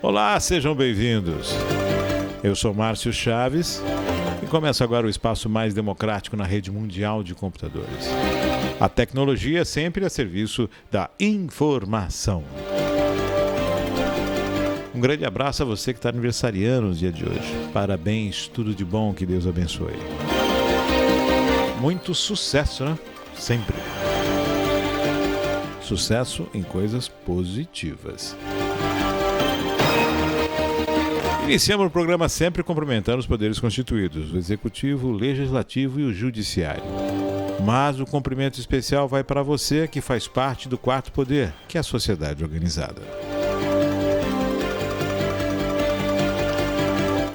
Olá, sejam bem-vindos. Eu sou Márcio Chaves e começa agora o espaço mais democrático na rede mundial de computadores. A tecnologia sempre a serviço da informação. Um grande abraço a você que está aniversariando no dia de hoje. Parabéns, tudo de bom, que Deus abençoe. Muito sucesso, né? Sempre. Sucesso em coisas positivas. Iniciamos o programa sempre cumprimentando os poderes constituídos, o Executivo, o Legislativo e o Judiciário. Mas o cumprimento especial vai para você que faz parte do quarto poder, que é a sociedade organizada.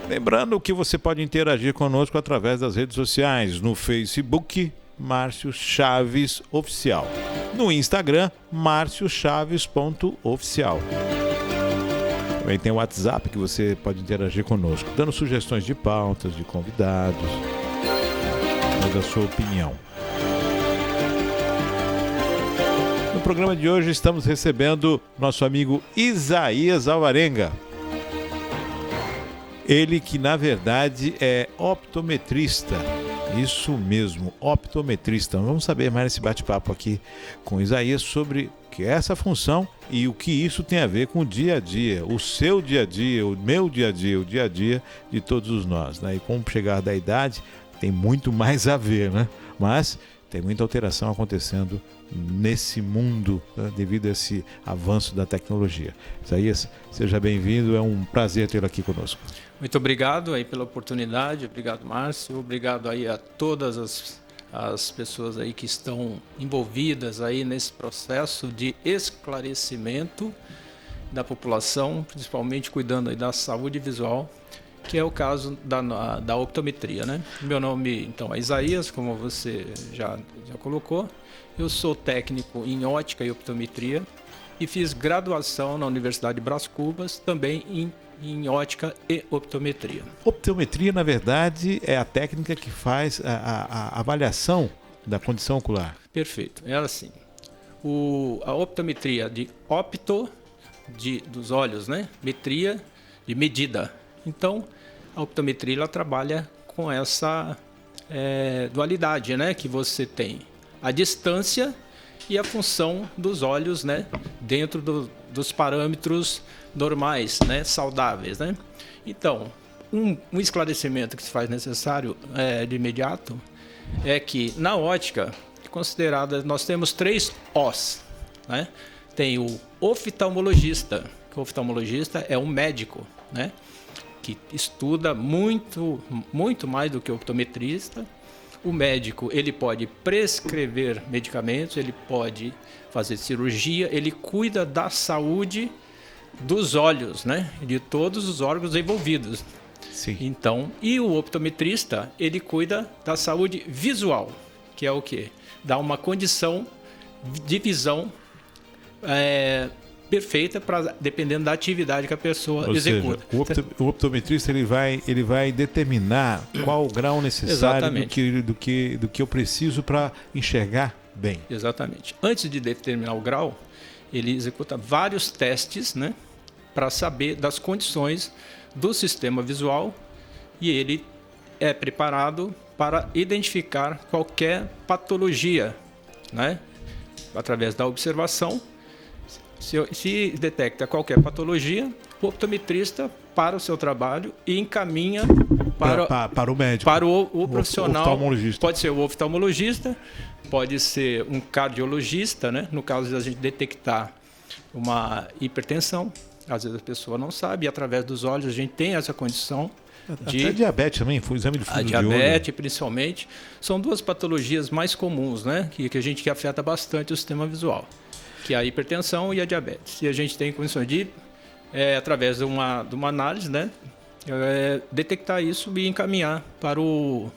Lembrando que você pode interagir conosco através das redes sociais, no Facebook, Márcio Chaves Oficial. No Instagram, marciochaves.oficial. Também tem o WhatsApp que você pode interagir conosco, dando sugestões de pautas, de convidados, dando a sua opinião. No programa de hoje estamos recebendo nosso amigo Isaías Alvarenga. Ele que na verdade é optometrista. Isso mesmo, optometrista. Vamos saber mais nesse bate-papo aqui com Isaías sobre o que é essa função e o que isso tem a ver com o dia a dia, o seu dia a dia, o meu dia a dia, o dia a dia de todos nós, né? E com o chegar da idade tem muito mais a ver, né? Mas tem muita alteração acontecendo nesse mundo, né? Devido a esse avanço da tecnologia. Isaías, seja bem-vindo, é um prazer tê-lo aqui conosco. Muito obrigado aí pela oportunidade, obrigado Márcio, obrigado aí a todas as pessoas aí que estão envolvidas aí nesse processo de esclarecimento da população, principalmente cuidando aí da saúde visual, que é o caso da optometria, né? Meu nome então é Isaías, como você já colocou, eu sou técnico em ótica e optometria e fiz graduação na Universidade de Brás Cubas, também em ótica e optometria. Optometria, na verdade, é a técnica que faz a avaliação da condição ocular. Perfeito, é assim. A optometria de opto, dos olhos, né? Metria, de medida. Então, a optometria ela trabalha com essa dualidade, né? Que você tem a distância e a função dos olhos, né? Dentro dos parâmetros normais, né, saudáveis, né? Então, um esclarecimento que se faz necessário de imediato é que na ótica considerada nós temos 3 Os, né? Tem o oftalmologista, que o oftalmologista é um médico, né, que estuda muito mais do que o optometrista. O médico, ele pode prescrever medicamentos, ele pode fazer cirurgia, ele cuida da saúde dos olhos, né? De todos os órgãos envolvidos. Sim. Então, e o optometrista, ele cuida da saúde visual, que é o quê? Dá uma condição de visão perfeita, dependendo da atividade que a pessoa executa. Seja, o optometrista ele vai determinar qual o grau necessário do que eu preciso para enxergar bem. Exatamente. Antes de determinar o grau, ele executa vários testes, né, para saber das condições do sistema visual e ele é preparado para identificar qualquer patologia, né, através da observação. Se detecta qualquer patologia, o optometrista para o seu trabalho e encaminha para o médico, para o profissional. Oftalmologista. Pode ser o oftalmologista, pode ser um cardiologista, né? No caso de a gente detectar uma hipertensão, às vezes a pessoa não sabe, e através dos olhos a gente tem essa condição de... Até diabetes também, foi exame de fundo de olho. A diabetes, principalmente, são 2 patologias mais comuns, né? Que afeta bastante o sistema visual, que é a hipertensão e a diabetes. E a gente tem condições de, através de uma análise, né, detectar isso e encaminhar para o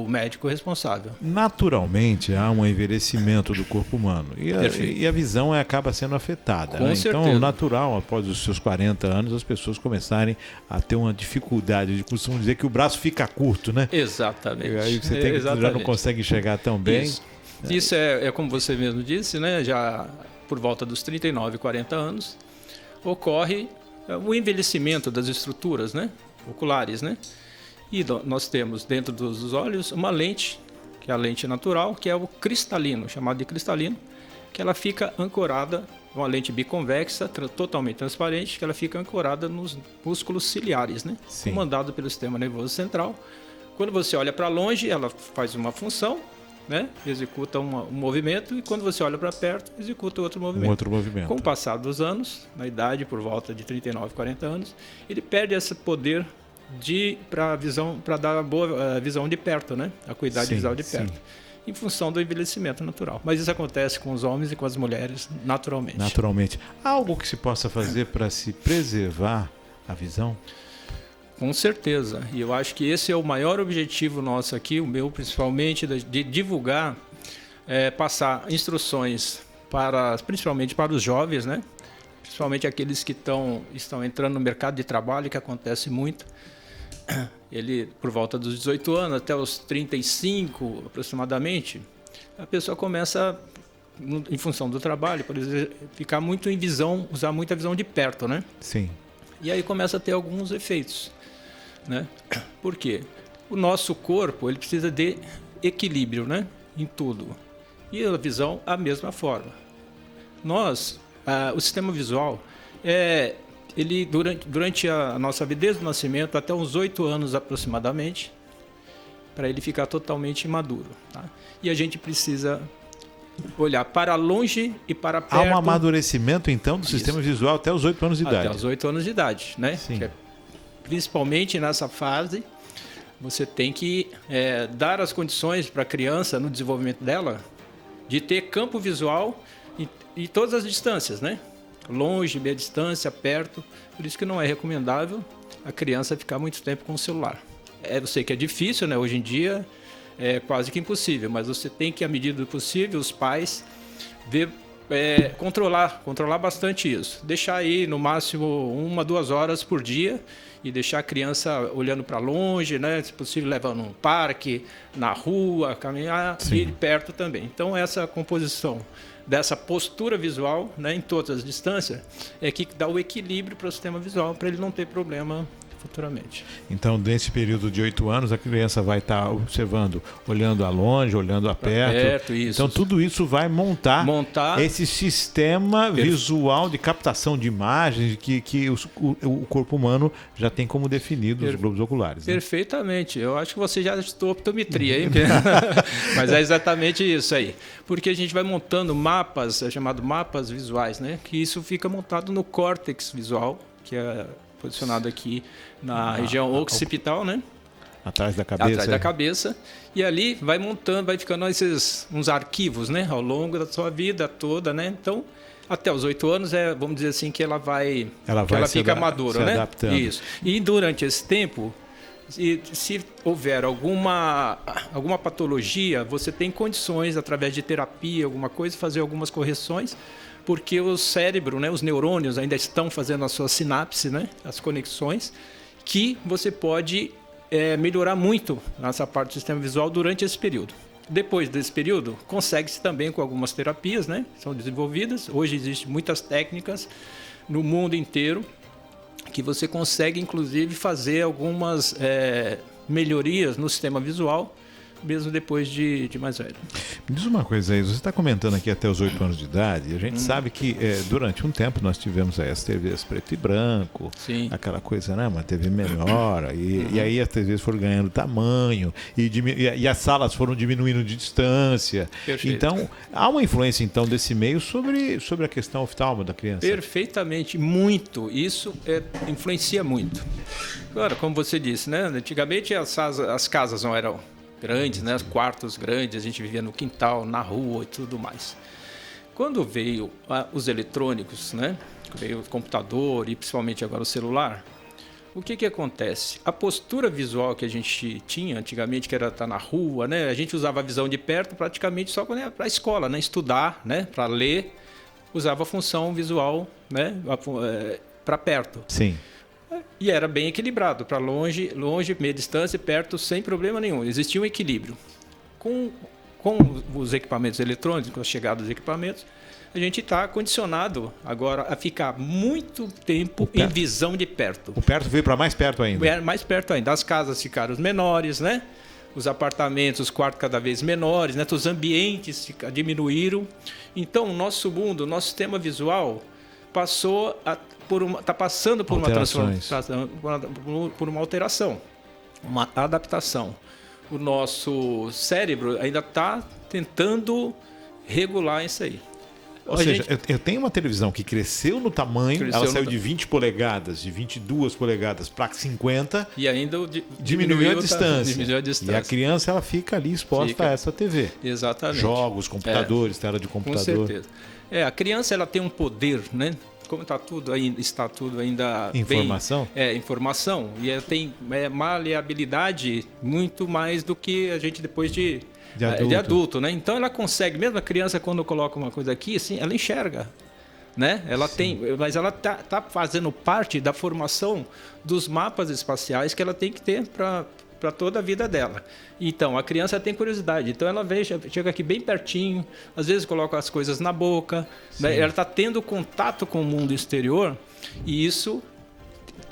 médico responsável. Naturalmente, há um envelhecimento do corpo humano e a visão acaba sendo afetada. Com certeza. Então, natural, após os seus 40 anos, as pessoas começarem a ter uma dificuldade. Costumam dizer que o braço fica curto, né? Exatamente. E aí você já não consegue enxergar tão bem. Isso é como você mesmo disse, né? Já por volta dos 39, 40 anos, ocorre o envelhecimento das estruturas, né, oculares, né? E nós temos dentro dos olhos uma lente, que é a lente natural, que é o cristalino, chamado de cristalino, que ela fica ancorada, uma lente biconvexa, totalmente transparente, que ela fica ancorada nos músculos ciliares, né? Sim. Comandado pelo sistema nervoso central. Quando você olha para longe, ela faz uma função, né? Executa um movimento, e quando você olha para perto, executa outro movimento. Um outro movimento. Com o passar dos anos, na idade por volta de 39, 40 anos, ele perde esse poder para dar a boa visão de perto, né? A acuidade visual de perto. Sim. Em função do envelhecimento natural. Mas isso acontece com os homens e com as mulheres naturalmente. Naturalmente. Há algo que se possa fazer para se preservar a visão? Com certeza. E eu acho que esse é o maior objetivo nosso aqui, o meu principalmente, de divulgar, passar instruções principalmente para os jovens, né? Principalmente aqueles que estão entrando no mercado de trabalho, que acontece muito. Ele, por volta dos 18 anos até os 35 aproximadamente, a pessoa começa, em função do trabalho, por exemplo, ficar muito em visão, usar muita visão de perto, né? Sim. E aí começa a ter alguns efeitos, né? Por quê? O nosso corpo, ele precisa de equilíbrio, né? Em tudo. E a visão, a mesma forma. O sistema visual ele durante a nossa vida, desde o nascimento até uns 8 anos aproximadamente, para ele ficar totalmente maduro. Tá? E a gente precisa olhar para longe e para perto. Há um amadurecimento, então, do sistema visual até os 8 anos de idade. Até os 8 anos de idade, né? Sim. Principalmente nessa fase, você tem que dar as condições para a criança, no desenvolvimento dela, de ter campo visual em todas as distâncias, né? Longe, meia distância, perto. Por isso que não é recomendável a criança ficar muito tempo com o celular. Eu sei que é difícil, né? Hoje em dia é quase que impossível, mas você tem que, à medida do possível, os pais controlar bastante isso. Deixar aí no máximo 1, 2 horas por dia e deixar a criança olhando para longe, né? Se possível, levando num parque, na rua, caminhar. Sim. E perto também. Então, essa composição dessa postura visual, né, em todas as distâncias, é que dá o equilíbrio para o sistema visual, para ele não ter problema futuramente. Então, nesse período de 8 anos, a criança vai estar observando, olhando a longe, olhando a perto. Isso. Então, tudo isso vai montar esse sistema visual de captação de imagens que o corpo humano já tem como definido os globos oculares. Né? Perfeitamente. Eu acho que você já estudou optometria, hein? Mas é exatamente isso aí. Porque a gente vai montando mapas, chamado mapas visuais, né? Que isso fica montado no córtex visual, que é posicionado aqui na região occipital, né? Atrás da cabeça. Atrás da cabeça. E ali vai montando, vai ficando uns arquivos, né? Ao longo da sua vida toda, né? Então, até os 8 anos, vamos dizer assim, que ela fica madura, né? Adaptando. Isso. E durante esse tempo, se houver alguma patologia, você tem condições, através de terapia, alguma coisa, fazer algumas correções, porque o cérebro, né, os neurônios ainda estão fazendo a sua sinapse, né, as conexões, que você pode melhorar muito nessa parte do sistema visual durante esse período. Depois desse período, consegue-se também com algumas terapias, né, que são desenvolvidas. Hoje existem muitas técnicas no mundo inteiro que você consegue, inclusive, fazer algumas melhorias no sistema visual, mesmo depois de mais velho. Me diz uma coisa aí, você está comentando aqui até os 8 anos de idade, a gente sabe que durante um tempo nós tivemos aí as TVs preto e branco, sim, aquela coisa, né, uma TV menor, e aí as TVs foram ganhando tamanho, e as salas foram diminuindo de distância. Perfeito. Então, há uma influência então desse meio sobre a questão oftalmo da criança? Perfeitamente, muito. Isso influencia muito. Agora, como você disse, né, antigamente as casas não eram grandes, né? Quartos grandes, a gente vivia no quintal, na rua e tudo mais. Quando veio os eletrônicos, né? Veio o computador e principalmente agora o celular, o que acontece? A postura visual que a gente tinha antigamente, que era estar na rua, né? A gente usava a visão de perto praticamente só para a escola, né? Estudar, né? Para ler, usava a função visual, né? Para perto. Sim. E era bem equilibrado, para longe, meia distância e perto, sem problema nenhum. Existia um equilíbrio. Com os equipamentos eletrônicos, com a chegada dos equipamentos, a gente está condicionado agora a ficar muito tempo em visão de perto. O perto veio para mais perto ainda. Mais perto ainda. As casas ficaram menores, né? Os apartamentos, os quartos cada vez menores, né? Os ambientes diminuíram. Então, o nosso mundo, o nosso sistema visual está passando por uma transformação, por uma alteração, uma adaptação. O nosso cérebro ainda está tentando regular isso aí. Ou seja, eu tenho uma televisão que cresceu no tamanho, ela saiu de 20 polegadas, de 22 polegadas para 50 e ainda diminuiu a distância. Diminuiu a distância. E a criança ela fica ali exposta a essa TV. Exatamente. Jogos, computadores, tela de computador. Com certeza. A criança ela tem um poder, né? Como está tudo ainda informação? Informação. E ela tem maleabilidade muito mais do que a gente depois de adulto, né? Então ela consegue, mesmo a criança quando coloca uma coisa aqui, assim, ela enxerga, né? Ela tem, mas ela tá fazendo parte da formação dos mapas espaciais que ela tem que ter para toda a vida dela. Então, a criança tem curiosidade. Então, ela chega aqui bem pertinho, às vezes coloca as coisas na boca, né? Ela está tendo contato com o mundo exterior e isso,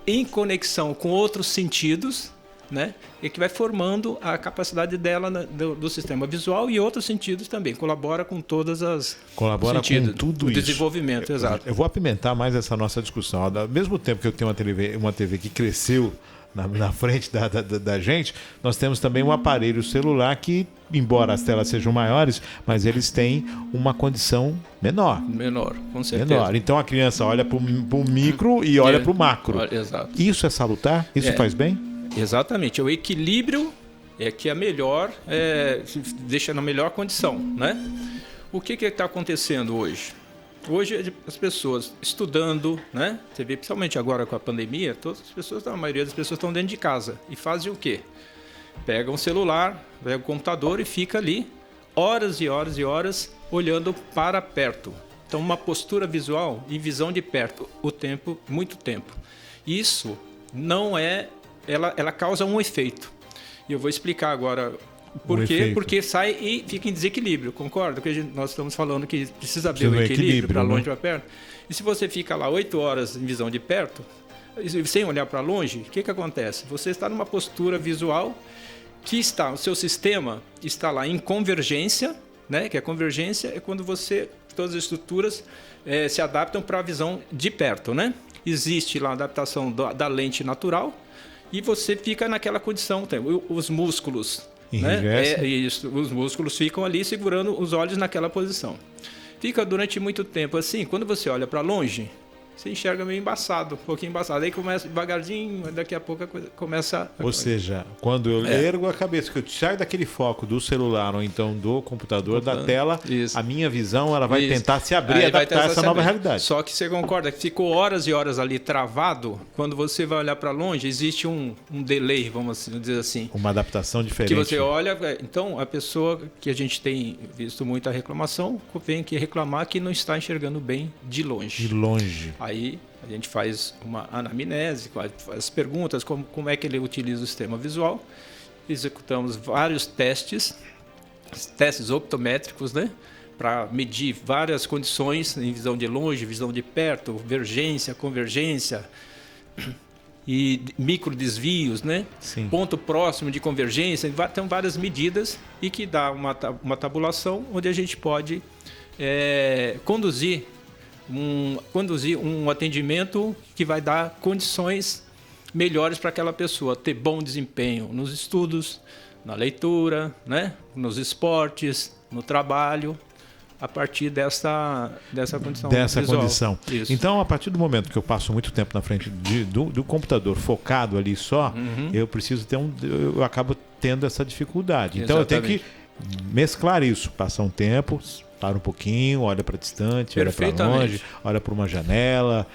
em conexão com outros sentidos, né? E que vai formando a capacidade dela do sistema visual e outros sentidos também. Colabora com todas as sentidos, com tudo isso. Desenvolvimento, exato. Eu vou apimentar mais essa nossa discussão. Ao mesmo tempo que eu tenho uma TV que cresceu na frente da gente, nós temos também um aparelho celular que, embora as telas sejam maiores, mas eles têm uma condição menor. Menor, com certeza. Menor. Então a criança olha para o micro e olha para o macro. Exato. Isso é salutar? Isso faz bem? Exatamente. O equilíbrio é que é melhor, deixa na melhor condição, né? O que está acontecendo hoje? Hoje as pessoas estudando, né? Você vê, principalmente agora com a pandemia, a maioria das pessoas estão dentro de casa e fazem o quê? Pega um celular, pega um computador e fica ali horas e horas e horas olhando para perto. Então, uma postura visual e visão de perto, muito tempo. Isso não é, ela causa um efeito. E eu vou explicar agora. Por quê? Porque sai e fica em desequilíbrio, concorda? Porque nós estamos falando que precisa haver o equilíbrio para longe e para perto. E se você fica lá 8 horas em visão de perto, sem olhar para longe, o que acontece? Você está numa postura visual que o seu sistema está lá em convergência, né? Que a convergência é quando todas as estruturas se adaptam para a visão de perto, né? Existe lá a adaptação da lente natural e você fica naquela condição. Os músculos... né? Os músculos ficam ali segurando os olhos naquela posição. Fica durante muito tempo assim. Quando você olha para longe, você enxerga meio embaçado, um pouquinho embaçado. Aí começa devagarzinho, daqui a pouco a coisa começa... Ou seja, quando eu ergo a cabeça, que eu saio daquele foco do celular ou então do computador, da tela, a minha visão ela vai tentar se abrir e adaptar a essa nova realidade. Só que você concorda que ficou horas e horas ali travado, quando você vai olhar para longe, existe um delay, vamos dizer assim. Uma adaptação diferente. Que você olha, então a pessoa que a gente tem visto muita reclamação, vem aqui reclamar que não está enxergando bem de longe. De longe. Aí a gente faz uma anamnese, faz as perguntas, como é que ele utiliza o sistema visual. Executamos vários testes optométricos, né? Para medir várias condições em visão de longe, visão de perto, vergência, convergência e microdesvios, né? Sim. Ponto próximo de convergência. Tem várias medidas e que dá uma tabulação onde a gente pode conduzir um atendimento que vai dar condições melhores para aquela pessoa ter bom desempenho nos estudos, na leitura, né? Nos esportes, no trabalho, a partir dessa condição visual. Isso. Então, a partir do momento que eu passo muito tempo na frente do computador focado ali só, eu preciso eu acabo tendo essa dificuldade. Então, Exatamente. eu tenho que mesclar isso, passar um tempo, para um pouquinho, olha para distante, olha para longe, olha para uma janela,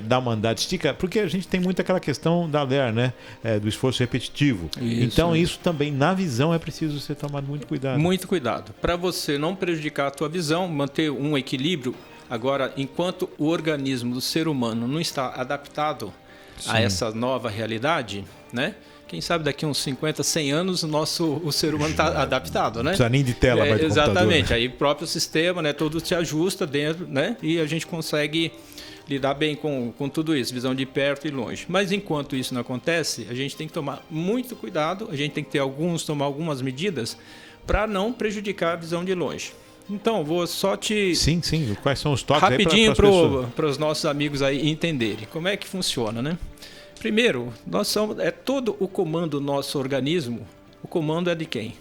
dá uma andada, estica, porque a gente tem muito aquela questão da LER, né? Do esforço repetitivo. Então isso também na visão é preciso ser tomado muito cuidado. Muito cuidado. Para você não prejudicar a tua visão, manter um equilíbrio. Agora, enquanto o organismo do ser humano não está adaptado a essa nova realidade, né? Quem sabe daqui uns 50, 100 anos o ser humano está adaptado, né? Não precisa nem de tela mais do computador. Exatamente. Aí o próprio sistema, né, todo se ajusta dentro, né? E a gente consegue lidar bem com tudo isso, visão de perto e longe. Mas enquanto isso não acontece, a gente tem que tomar muito cuidado, a gente tem que tomar algumas medidas para não prejudicar a visão de longe. Então, vou só te... Sim. Quais são os toques rapidinho para os nossos amigos aí entenderem como é que funciona, né? Primeiro, todo o comando do nosso organismo, o comando é de quem?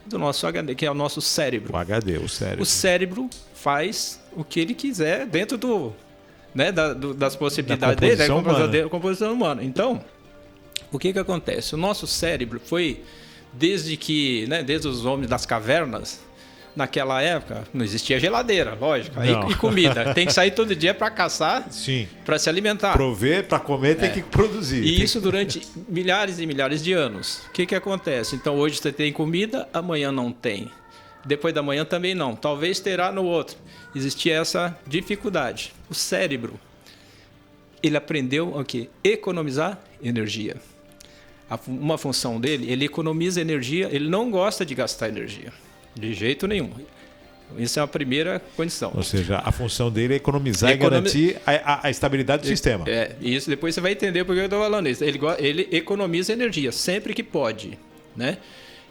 Do nosso HD, que é o nosso cérebro. O HD, o cérebro. O cérebro faz o que ele quiser dentro das possibilidades dele, da composição humana. Então, o que acontece? O nosso cérebro foi, desde os homens das cavernas, naquela época, não existia geladeira, lógico, e comida. Tem que sair todo dia para caçar, para se alimentar. Prover, para comer, tem que produzir. E isso durante milhares e milhares de anos. O que acontece? Então, hoje você tem comida, amanhã não tem. Depois da manhã também não. Talvez terá no outro. Existia essa dificuldade. O cérebro, ele aprendeu o quê? Economizar energia. Uma função dele, ele economiza energia, ele não gosta de gastar energia. De jeito nenhum. Isso é a primeira condição. Ou seja, a função dele é economizar e garantir a estabilidade do sistema. Isso depois você vai entender por que eu estou falando isso. Ele economiza energia sempre que pode, né?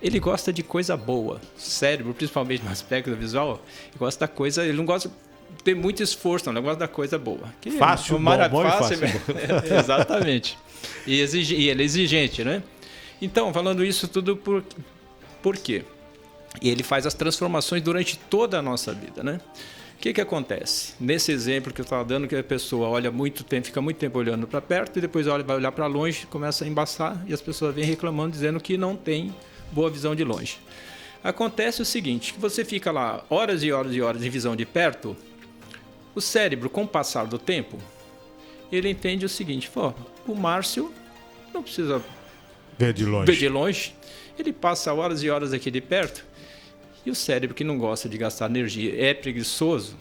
Ele gosta de coisa boa. O cérebro, principalmente no aspecto visual, ele gosta da coisa... Ele não gosta de ter muito esforço, não. Ele gosta da coisa boa. Fácil, bom e fácil. Exatamente. E ele é exigente, né? Então, falando isso tudo por quê? E ele faz as transformações durante toda a nossa vida, né? O que acontece? Nesse exemplo que eu estava dando, que a pessoa olha muito tempo, fica muito tempo olhando para perto e depois vai olhar para longe, começa a embaçar e as pessoas vêm reclamando, dizendo que não tem boa visão de longe. Acontece o seguinte, que você fica lá horas e horas e horas de visão de perto, o cérebro, com o passar do tempo, ele entende o seguinte, o Márcio não precisa ver de longe. Ele passa horas e horas aqui de perto. E o cérebro, que não gosta de gastar energia, é preguiçoso,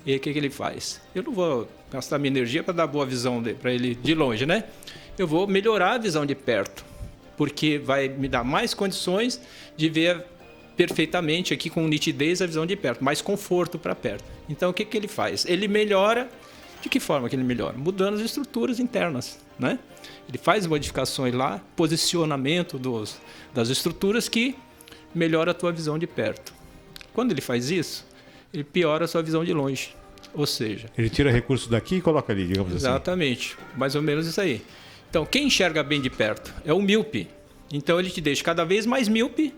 e o que ele faz? Eu não vou gastar minha energia para dar boa visão para ele de longe, né? Eu vou melhorar a visão de perto, porque vai me dar mais condições de ver perfeitamente aqui com nitidez a visão de perto, mais conforto para perto. Então, o que ele faz? Ele melhora. De que forma que ele melhora? Mudando as estruturas internas, né? Ele faz modificações lá, posicionamento das estruturas que melhora a tua visão de perto. Quando ele faz isso, ele piora a sua visão de longe. Ou seja... Ele tira recursos daqui e coloca ali, digamos assim. Exatamente. Mais ou menos isso aí. Então, quem enxerga bem de perto é o míope. Então, ele te deixa cada vez mais míope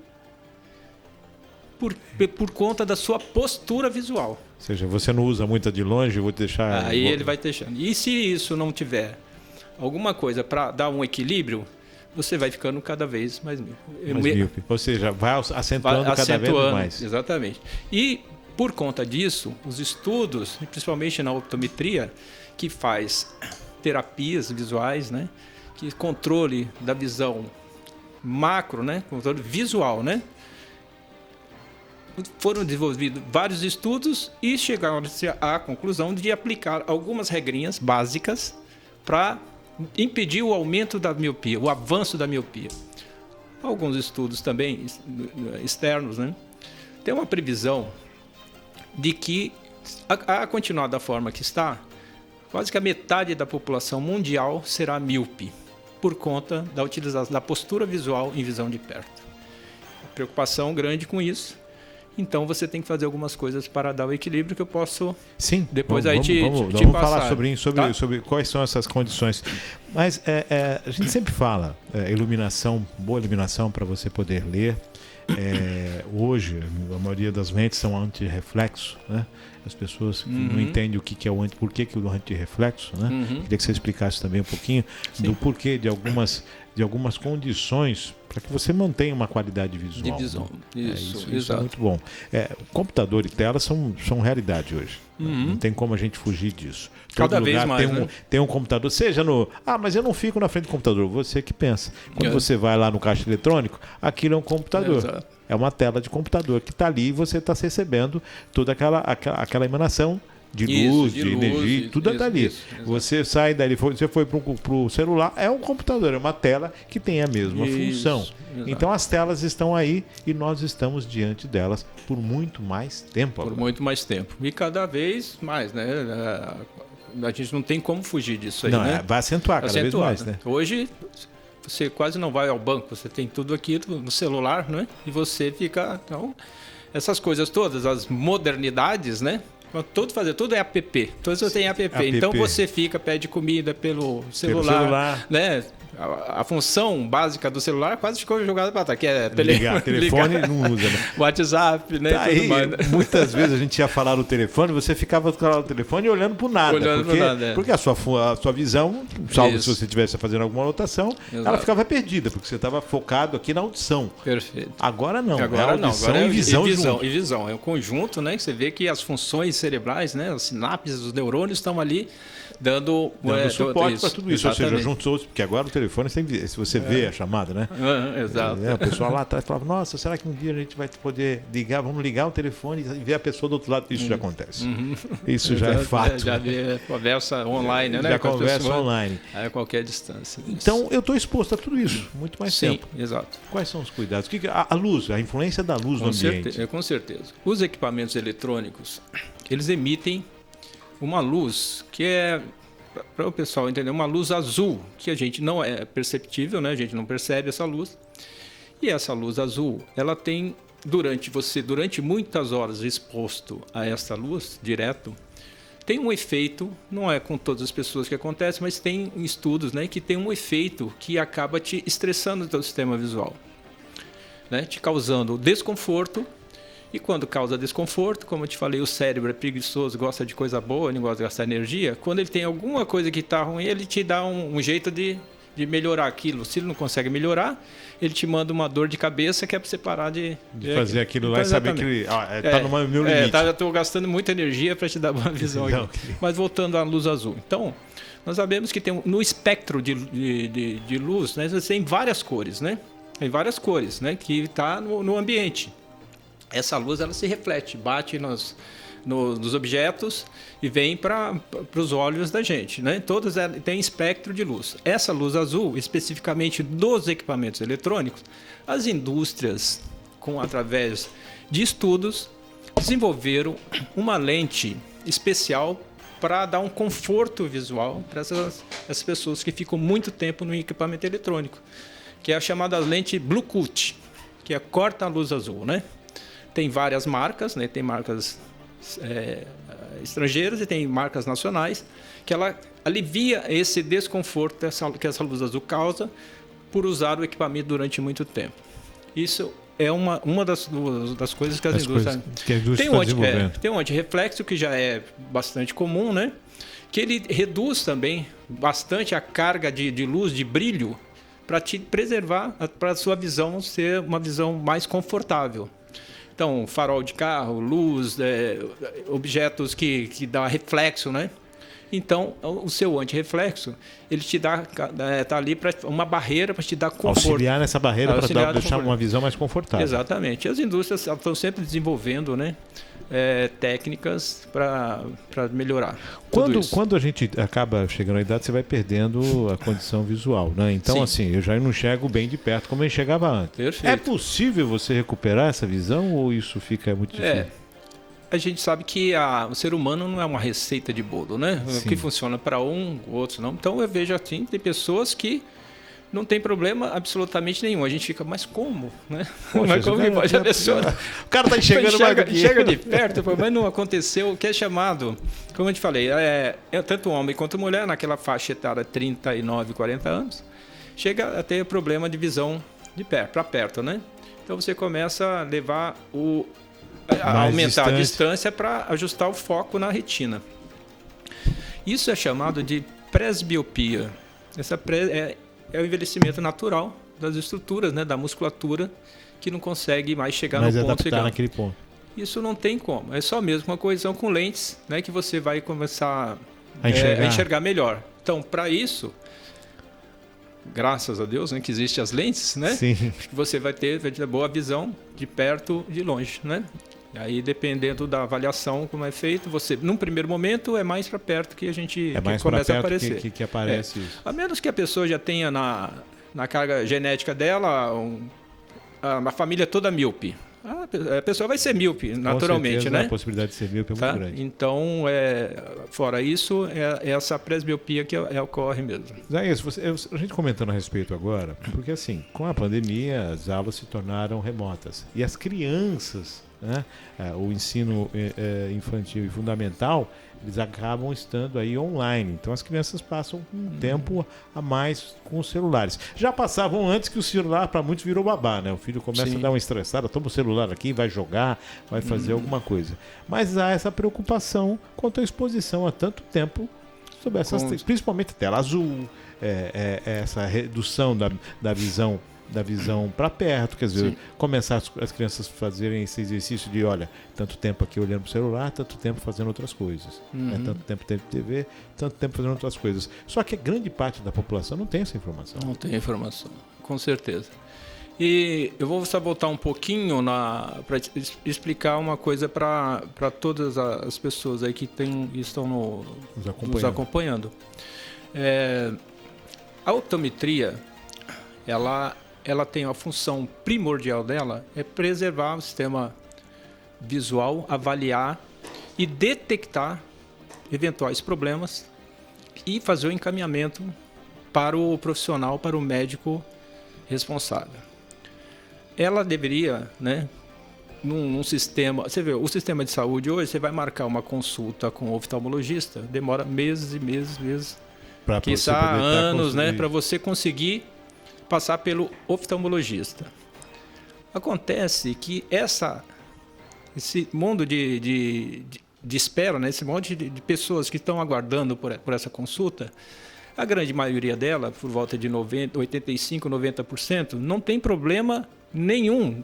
por conta da sua postura visual. Ou seja, você não usa muito de longe, eu vou deixar... Aí ele vai deixando. E se isso não tiver alguma coisa para dar um equilíbrio, você vai ficando cada vez mais míope. Ou seja, vai acentuando cada vez mais. Exatamente. E, por conta disso, os estudos, principalmente na optometria, que faz terapias visuais, né? Que controle da visão macro, né? Controle visual, né? Foram desenvolvidos vários estudos e chegaram-se à conclusão de aplicar algumas regrinhas básicas para impedir o aumento da miopia, o avanço da miopia. Alguns estudos também externos, né? Tem uma previsão de que, a continuar da forma que está, quase que a metade da população mundial será míope, por conta da utilização da postura visual em visão de perto. Preocupação grande com isso. Então você tem que fazer algumas coisas para dar o equilíbrio que eu posso depois vamos falar sobre quais são essas condições. Mas a gente sempre fala iluminação, boa iluminação para você poder ler. Hoje a maioria das lentes são anti-reflexo, né? As pessoas não entendem o que é por que o anti-reflexo, né? Queria que você explicasse também um pouquinho do porquê de algumas condições para que você mantenha uma qualidade visual. De visão. Né? Isso é muito bom. Computador e tela são realidade hoje. Não tem como a gente fugir disso. Cada vez mais, tem um computador, seja no... mas eu não fico na frente do computador. Você que pensa. Quando você vai lá no caixa eletrônico, aquilo é um computador. É uma tela de computador que está ali e você está recebendo toda aquela emanação de Isso, luz, de de luz, energia, tudo está ali. exato. Você sai dali, você foi para o celular, é um computador, é uma tela que tem a mesma função. Exato. Então as telas estão aí e nós estamos diante delas por muito mais tempo. Por muito mais tempo. E cada vez mais, né? A gente não tem como fugir disso aí, Não, né? vai acentuar cada vez mais, né? Hoje, você quase não vai ao banco, você tem tudo aqui no celular, né? E você fica... Então, essas coisas todas, as modernidades, né? Tudo é app. Tudo tem app. Então você pede comida pelo celular. Né? A função básica do celular quase ficou jogada para trás, que é telefone não usa, né? WhatsApp, né? Tá aí, muitas vezes a gente ia falar no telefone, você ficava no telefone olhando para o nada. Porque a sua visão, salvo se você estivesse fazendo alguma anotação, ela ficava perdida, porque você estava focado aqui na audição. Perfeito. Agora não. Agora é audição não. E visão. E visão. É um conjunto, né? Que você vê que as funções cerebrais, né? As sinapses, os neurônios estão ali dando suporte para tudo isso. Exatamente. Ou seja, juntou, porque agora o telefone, se você vê a chamada, né? Exato. O pessoal lá atrás falava, nossa, será que um dia a gente vai poder ligar, vamos ligar o telefone e ver a pessoa do outro lado? Isso já acontece. Isso já é fato. Já vê conversa online, né? Já conversa online. A qualquer distância. Então, eu estou exposto a tudo isso, muito mais tempo. Sim, exato. Quais são os cuidados? A luz, a influência da luz no ambiente. Com certeza. Os equipamentos eletrônicos, eles emitem uma luz que é, para o pessoal entender, uma luz azul, que a gente não é perceptível, né? A gente não percebe essa luz. E essa luz azul, ela tem, durante muitas horas exposto a essa luz direto, tem um efeito, não é com todas as pessoas que acontece, mas tem estudos, né, que tem um efeito que acaba te estressando o teu sistema visual, né? Te causando desconforto. E quando causa desconforto, como eu te falei, o cérebro é preguiçoso, gosta de coisa boa, não gosta de gastar energia. Quando ele tem alguma coisa que está ruim, ele te dá um jeito de melhorar aquilo. Se ele não consegue melhorar, ele te manda uma dor de cabeça que é para você parar de fazer aquilo lá e saber que está no meu limite. Estou gastando muita energia para te dar boa visão. Mas voltando à luz azul. Então, nós sabemos que tem no espectro de luz, né, você tem várias cores, né? Tem várias cores, né, que está no ambiente. Essa luz ela se reflete, bate nos objetos e vem para os olhos da gente, né? Todas têm espectro de luz. Essa luz azul, especificamente dos equipamentos eletrônicos, as indústrias, através de estudos, desenvolveram uma lente especial para dar um conforto visual para essas pessoas que ficam muito tempo no equipamento eletrônico, que é a chamada lente Blue Cut, que é corta a luz azul, né? Tem várias marcas, né? Tem marcas estrangeiras e tem marcas nacionais, que ela alivia esse desconforto que essa luz azul causa por usar o equipamento durante muito tempo. Isso é uma das coisas que as indústrias tem um antirreflexo que já é bastante comum, né? Que ele reduz também bastante a carga de luz, de brilho, para te preservar, para a sua visão ser uma visão mais confortável. Então, farol de carro, luz, objetos que dão reflexo, né? Então, o seu antirreflexo, ele te dá, tá ali para uma barreira para te dar conforto. Auxiliar nessa barreira para deixar uma visão mais confortável. Exatamente. As indústrias estão sempre desenvolvendo, né, técnicas para melhorar. Quando a gente acaba chegando à idade, você vai perdendo a condição visual, né? Então, sim, assim, eu já não enxergo bem de perto como eu enxergava antes. Perfeito. É possível você recuperar essa visão ou isso fica muito difícil? A gente sabe que o ser humano não é uma receita de bolo, né? Sim. O que funciona para um, o outro não. Então eu vejo assim, tem pessoas que não tem problema absolutamente nenhum. A gente fica, mas como? Né? Poxa, mas como que pode a pessoa... O cara está enxergando enxerga de perto, mas não aconteceu. O que é chamado, como eu te falei, tanto homem quanto mulher, naquela faixa etária 39, 40 anos, chega a ter problema de visão de perto, para perto, né? Então você começa a levar aumentar a distância para ajustar o foco na retina. Isso é chamado de presbiopia. Essa é o envelhecimento natural das estruturas, né, da musculatura, que não consegue mais chegar no ponto. Naquele ponto. Isso não tem como. É só mesmo uma colisão com lentes, né, que você vai começar a enxergar melhor. Então, para isso, graças a Deus, né, que existem as lentes, né? Sim. Você vai ter boa visão de perto e de longe, né? Aí, dependendo da avaliação, como é feito, você, num primeiro momento, é mais para perto que a gente mais que começa a perto aparecer. que aparece isso. A menos que a pessoa já tenha na carga genética dela uma família toda míope. A pessoa vai ser míope, naturalmente, certeza, né? A possibilidade de ser míope é muito grande. Então, fora isso, essa presbiopia que ocorre mesmo. Isaías, a gente comentando a respeito agora, porque assim, com a pandemia, as aulas se tornaram remotas. E as crianças, né, o ensino infantil e fundamental, eles acabam estando aí online. Então as crianças passam um tempo a mais com os celulares. Já passavam antes que o celular para muitos virou babá, né? O filho começa a dar uma estressada, toma o celular aqui, vai jogar, vai fazer alguma coisa. Mas há essa preocupação quanto à exposição há tanto tempo sobre essas, principalmente tela azul, essa redução da visão para perto, quer dizer, começar as crianças fazerem esse exercício de, olha, tanto tempo aqui olhando para o celular, tanto tempo fazendo outras coisas. Tanto tempo de TV, tanto tempo fazendo outras coisas. Só que a grande parte da população não tem essa informação. Não tem informação, com certeza. E eu vou só voltar um pouquinho para explicar uma coisa para todas as pessoas aí que estão nos acompanhando. A optometria, ela tem a função primordial dela é preservar o sistema visual, avaliar e detectar eventuais problemas e fazer o encaminhamento para o profissional, para o médico responsável. Ela deveria, né, num sistema... Você vê, o sistema de saúde hoje, você vai marcar uma consulta com o oftalmologista, demora meses e meses, quiçá anos, né, para você conseguir passar pelo oftalmologista. Acontece que esse mundo de espera, né, esse monte de pessoas que estão aguardando por essa consulta, a grande maioria dela, por volta de 85%, 90%, não tem problema nenhum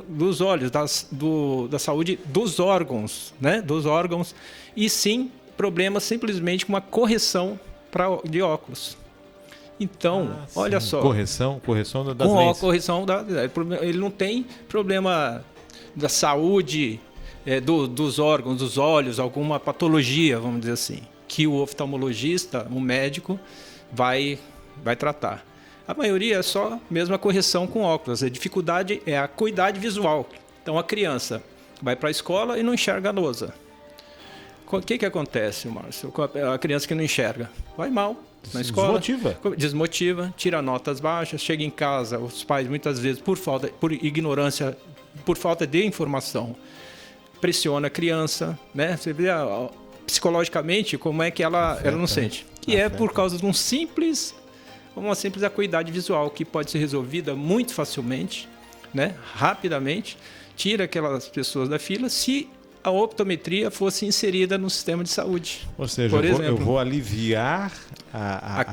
dos olhos, da saúde dos órgãos, né, dos órgãos, e sim problema simplesmente com uma correção de óculos. Então, olha só. Correção das lentes. Correção ele não tem problema da saúde dos órgãos, dos olhos, alguma patologia, vamos dizer assim, que o oftalmologista, o médico, vai tratar. A maioria é só mesmo a correção com óculos. A dificuldade é a acuidade visual. Então, a criança vai para a escola e não enxerga a lousa. O que acontece, Márcio? A criança que não enxerga vai mal na escola, desmotiva, tira notas baixas, chega em casa, os pais muitas vezes por ignorância, por falta de informação, pressiona a criança, né? Você vê psicologicamente como é que ela não sente. E é por causa de uma simples acuidade visual que pode ser resolvida muito facilmente, né? Rapidamente, tira aquelas pessoas da fila se a optometria fosse inserida no sistema de saúde. Ou seja, eu vou aliviar a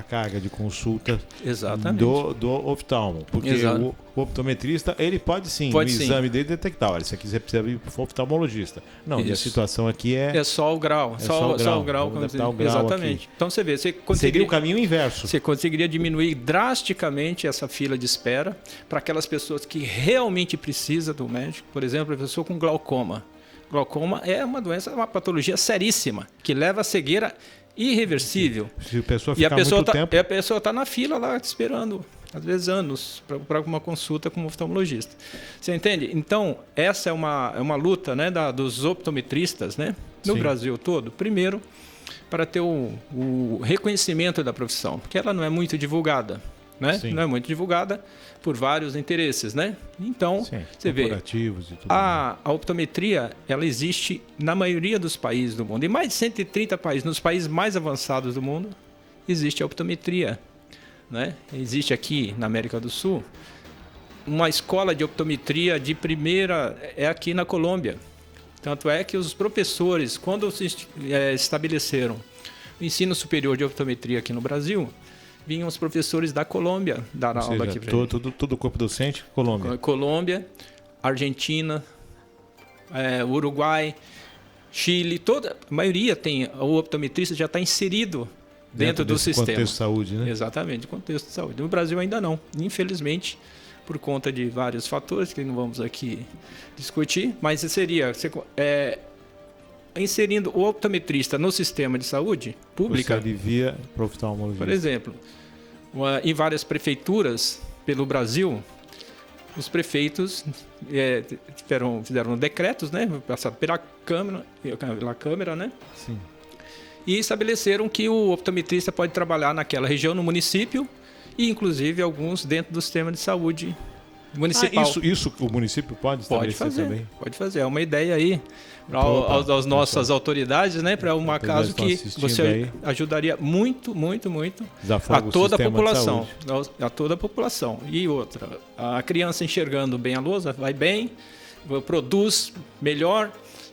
carga de consulta do oftalmo. Porque o optometrista, ele pode sim, no exame dele, detectar, olha, isso aqui você precisa ir para o oftalmologista. Não, e a situação aqui é só o grau. Só o grau. Exatamente. Então você vê, seria o caminho inverso. Você conseguiria diminuir drasticamente essa fila de espera para aquelas pessoas que realmente precisam do médico. Por exemplo, a pessoa com glaucoma. Glaucoma é uma doença, uma patologia seríssima, que leva a cegueira irreversível. Se a pessoa ficar muito tempo... E a pessoa está na fila lá esperando, às vezes anos, para uma consulta com um oftalmologista. Você entende? Então, essa é uma luta, né, dos optometristas, né, no Brasil todo. Primeiro, para ter o reconhecimento da profissão, porque ela não é muito divulgada. Né? Não é muito divulgada por vários interesses, né? Então, você vê, a optometria, ela existe na maioria dos países do mundo. Em mais de 130 países, nos países mais avançados do mundo, existe a optometria, né? Existe aqui na América do Sul uma escola de optometria de primeira, aqui na Colômbia. Tanto é que os professores, quando se estabeleceram o ensino superior de optometria aqui no Brasil, vinham os professores da Colômbia dar aula aqui. Todo o corpo docente, Colômbia. Colômbia, Argentina, Uruguai, Chile, a maioria tem, o optometrista já está inserido dentro do sistema. Contexto de saúde, né? Exatamente, contexto de saúde. No Brasil ainda não. Infelizmente, por conta de vários fatores que não vamos aqui discutir, mas seria inserindo o optometrista no sistema de saúde pública. Você alivia para o oftalmologista. Por exemplo, em várias prefeituras pelo Brasil, os prefeitos fizeram decretos, né, passaram pela Câmara, né? Sim. E estabeleceram que o optometrista pode trabalhar naquela região, no município, e inclusive alguns dentro do sistema de saúde municipal. Isso o município pode estabelecer também? Pode fazer. É uma ideia aí às nossas autoridades, né? Para um caso que você aí ajudaria muito, muito, muito a toda a população. A toda a população. E outra, a criança enxergando bem a lousa, vai bem, produz melhor,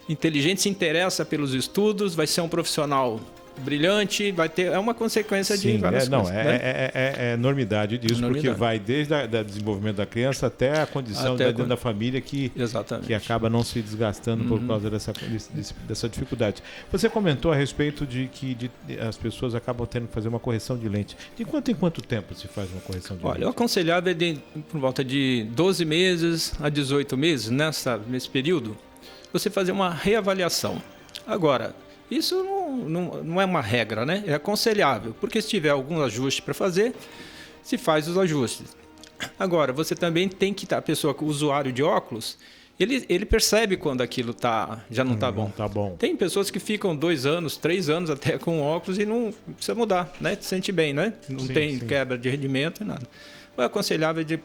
inteligente, se interessa pelos estudos, vai ser um profissional brilhante, vai ter uma consequência de várias coisas. É enormidade disso, porque vai desde o desenvolvimento da criança até a condição dentro da família que acaba não se desgastando por causa dessa dificuldade. Você comentou a respeito de que as pessoas acabam tendo que fazer uma correção de lente. De quanto em quanto tempo se faz uma correção de lente? Olha, eu aconselhava por volta de 12 meses a 18 meses, nesse período, você fazer uma reavaliação. Agora, isso não é uma regra, né? É aconselhável, porque se tiver algum ajuste para fazer, se faz os ajustes. Agora, você também tem que a pessoa, o usuário de óculos, ele percebe quando aquilo já não está bom. Tá bom. Tem pessoas que ficam 2 anos, 3 anos até com óculos e não precisa mudar, né? Se sente bem, né? Não tem quebra de rendimento e nada. É aconselhável de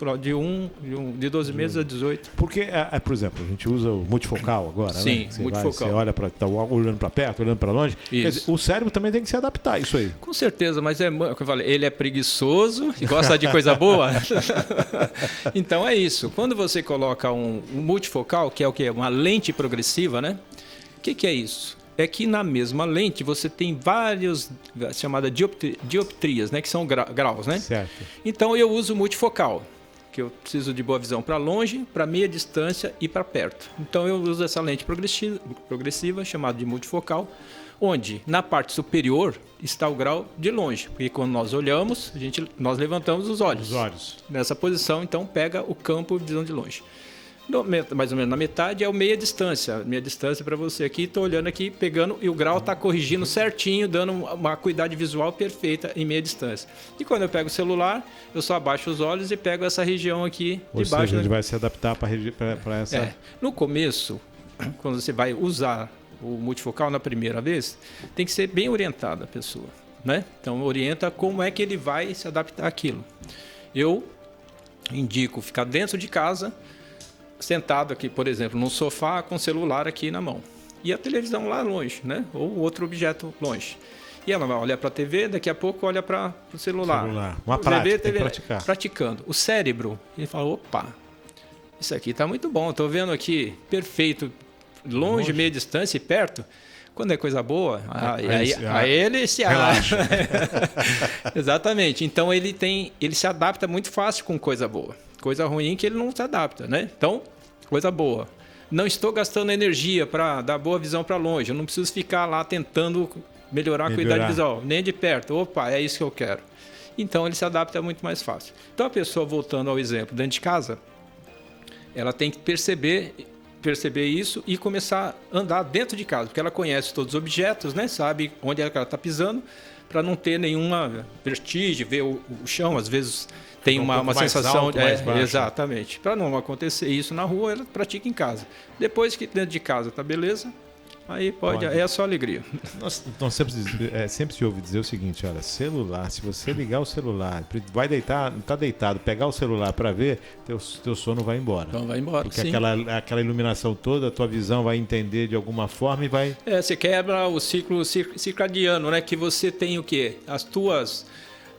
12 meses a 18. Porque, por exemplo, a gente usa o multifocal agora, sim, né? Multifocal. Você olha olhando para perto, olhando para longe. Quer dizer, o cérebro também tem que se adaptar a isso aí. Com certeza, mas como eu falei, ele é preguiçoso e gosta de coisa boa. Então é isso. Quando você coloca um multifocal, que é o quê? Uma lente progressiva, né? O que é isso? É que na mesma lente você tem várias chamadas dioptrias, né? Que são graus, né? Certo. Então eu uso multifocal, que eu preciso de boa visão para longe, para meia distância e para perto. Então eu uso essa lente progressiva chamada de multifocal, onde na parte superior está o grau de longe, porque quando nós olhamos, nós levantamos os olhos. Nessa posição, então pega o campo de visão de longe. Mais ou menos na metade é o meia distância. Meia distância para você aqui, estou olhando aqui, pegando, e o grau está corrigindo certinho, dando uma acuidade visual perfeita em meia distância. E quando eu pego o celular, eu só abaixo os olhos e pego essa região aqui de baixo. Ou seja, ele vai se adaptar para essa... No começo, quando você vai usar o multifocal na primeira vez, tem que ser bem orientada a pessoa, né? Então, orienta como é que ele vai se adaptar àquilo. Eu indico ficar dentro de casa, sentado aqui, por exemplo, num sofá com o celular aqui na mão. E a televisão lá longe, né? Ou outro objeto longe. E ela vai olhar para a TV, daqui a pouco olha para o celular. Uma prática, tem que praticar. Praticando. O cérebro, ele fala, opa, isso aqui está muito bom. Estou vendo aqui, perfeito, longe, meia distância e perto. Quando é coisa boa, aí ele se relaxa. Exatamente. Então ele se adapta muito fácil com coisa boa. Coisa ruim que ele não se adapta, né? Então, coisa boa. Não estou gastando energia para dar boa visão para longe. Eu não preciso ficar lá tentando melhorar a qualidade visual, nem de perto. Opa, é isso que eu quero. Então ele se adapta muito mais fácil. Então a pessoa, voltando ao exemplo, dentro de casa, ela tem que perceber isso e começar a andar dentro de casa, porque ela conhece todos os objetos, né? Sabe onde ela está pisando, para não ter nenhuma vertigem, ver o chão, às vezes tem uma sensação alto, exatamente. Para não acontecer isso na rua, ela pratica em casa. Depois que dentro de casa tá beleza, aí pode. É só alegria. Nós sempre se ouve dizer o seguinte, olha, celular, se você ligar o celular, vai deitar, não está deitado, pegar o celular para ver, teu sono vai embora. Então vai embora, porque sim. aquela iluminação toda, a tua visão vai entender de alguma forma e vai... Você quebra o ciclo circadiano, né? Que você tem o quê? As tuas...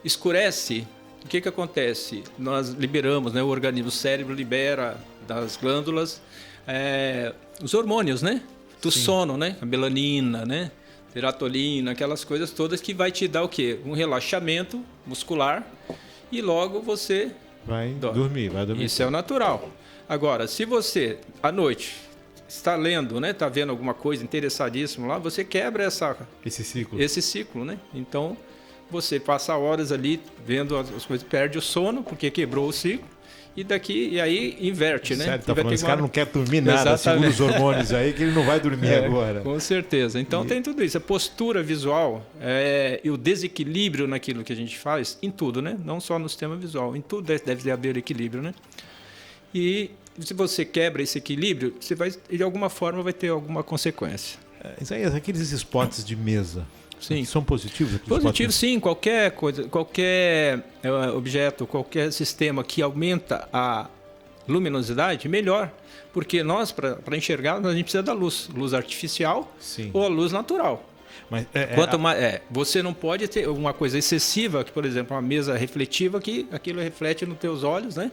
Escurece. O que acontece? Nós liberamos, né? O organismo, o cérebro libera das glândulas os hormônios, né? Do sono, né? A melanina, né? Serotonina, aquelas coisas todas que vai te dar o quê? Um relaxamento muscular e logo você vai dormir. Isso é o natural. Agora, se você, à noite, está lendo, né? Está vendo alguma coisa interessadíssima lá, você quebra esse ciclo, né? Então, você passa horas ali vendo as coisas, perde o sono, porque quebrou o ciclo, e aí inverte, né? Sério, tá falando, esse cara não quer dormir nada, segura os hormônios aí, que ele não vai dormir agora. Com certeza. Então tem tudo isso. A postura visual e o desequilíbrio naquilo que a gente faz, em tudo, né? Não só no sistema visual, em tudo deve haver equilíbrio, né? E se você quebra esse equilíbrio, você vai, de alguma forma, vai ter alguma consequência. Isaías, aqueles spots de mesa, sim, são positivos? Positivos, sim. Qualquer coisa, qualquer objeto, qualquer sistema que aumenta a luminosidade, melhor. Porque nós, para enxergar, a gente precisa da luz. Luz artificial, sim, ou a luz natural. Mas quanto mais, você não pode ter uma coisa excessiva, que, por exemplo, uma mesa refletiva, que aquilo reflete nos teus olhos, né?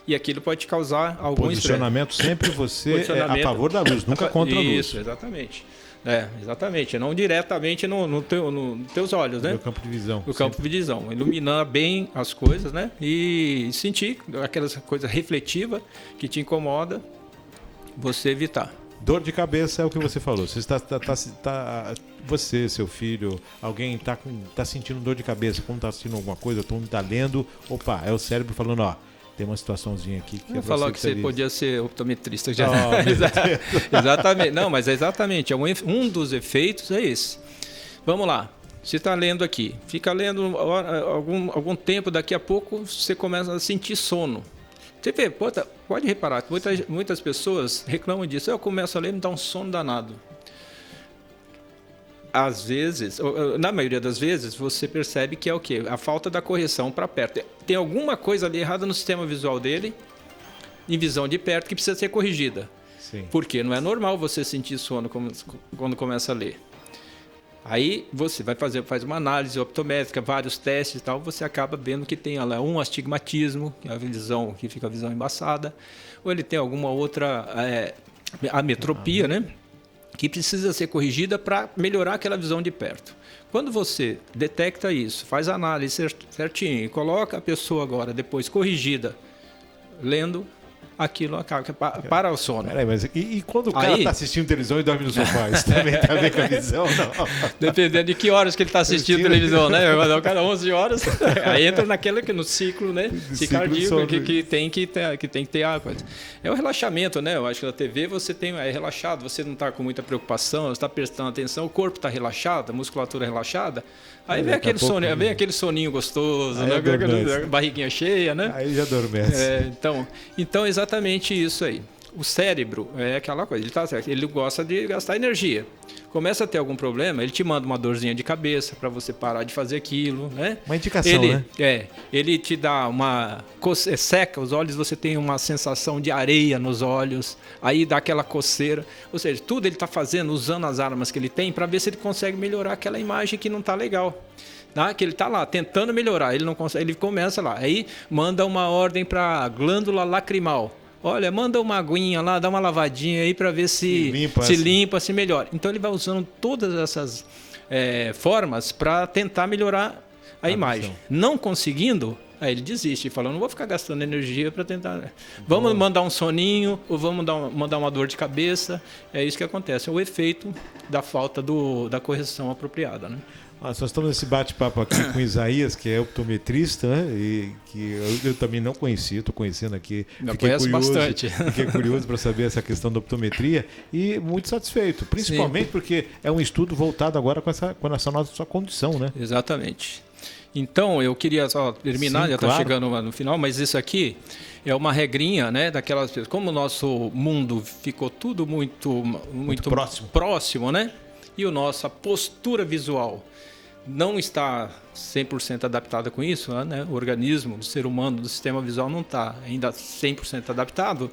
E aquilo pode te causar algum posicionamento estresse. Sempre você é a favor da luz, nunca contra a luz. Isso, exatamente. Exatamente. Não diretamente nos teus olhos, né? No campo de visão. No campo de visão. Iluminar bem as coisas, né? E sentir aquelas coisas refletivas que te incomoda, você evitar. Dor de cabeça é o que você falou. Você você, seu filho, alguém está sentindo dor de cabeça, como está sentindo alguma coisa, todo mundo está lendo, opa, é o cérebro falando, ó, tem uma situaçãozinha aqui que falou que você podia ser optometrista. Já. Exatamente. Não, mas é exatamente. Um dos efeitos é esse. Vamos lá. Você está lendo aqui. Fica lendo algum tempo, daqui a pouco você começa a sentir sono. Você vê, pode reparar, muitas pessoas reclamam disso. Eu começo a ler e me dá um sono danado. Às vezes, na maioria das vezes, você percebe que é o quê? A falta da correção para perto. Tem alguma coisa ali errada no sistema visual dele, em visão de perto, que precisa ser corrigida. Sim. Porque não é normal você sentir sono quando começa a ler. Aí você faz uma análise optométrica, vários testes e tal, você acaba vendo que tem lá um astigmatismo, que é a visão, que fica a visão embaçada, ou ele tem alguma outra ametropia, né? Que precisa ser corrigida para melhorar aquela visão de perto. Quando você detecta isso, faz a análise certinho e coloca a pessoa agora, depois corrigida, lendo, aquilo acaba para o sono. Peraí, mas e quando o cara está assistindo televisão e dorme no sofá? Isso também tem a ver com a visão? Não. Dependendo de que horas que ele está assistindo televisão, né? Cada 11 horas, aí entra no ciclo, né? Cicardíaco que tem que ter a coisa. É o relaxamento, né? Eu acho que na TV você é relaxado, você não está com muita preocupação, você está prestando atenção, o corpo está relaxado, a musculatura relaxada. Aí vem aquele soninho gostoso, né? Barriguinha cheia, né? Aí já adormece. Então, exatamente isso aí. O cérebro é aquela coisa, ele gosta de gastar energia. Começa a ter algum problema, ele te manda uma dorzinha de cabeça para você parar de fazer aquilo, né? Uma indicação, né? Ele te dá seca os olhos, você tem uma sensação de areia nos olhos, aí dá aquela coceira. Ou seja, tudo ele está fazendo, usando as armas que ele tem para ver se ele consegue melhorar aquela imagem que não está legal. Que ele está lá tentando melhorar, ele não consegue, ele começa lá, aí manda uma ordem para a glândula lacrimal. Olha, manda uma aguinha lá, dá uma lavadinha aí para ver se limpa, se melhora. Então ele vai usando todas essas formas para tentar melhorar a imagem. Visão. Não conseguindo, aí ele desiste, falando, não vou ficar gastando energia para tentar. Vamos mandar um soninho ou vamos mandar uma dor de cabeça. É isso que acontece, é o efeito da falta da correção apropriada, né? Nós estamos nesse bate-papo aqui com o Isaías, que é optometrista, né? E que eu também não conhecia, estou conhecendo aqui. Fiquei curioso para saber essa questão da optometria e muito satisfeito, principalmente porque é um estudo voltado agora com essa nossa condição, né? Muito. Então, eu queria só terminar, já está chegando no final, mas isso aqui é uma regrinha, né, daquelas coisas. Como o nosso mundo ficou tudo muito próximo, né? E a nossa postura visual não está 100% adaptada com isso, né? O organismo do ser humano, do sistema visual não está ainda 100% adaptado.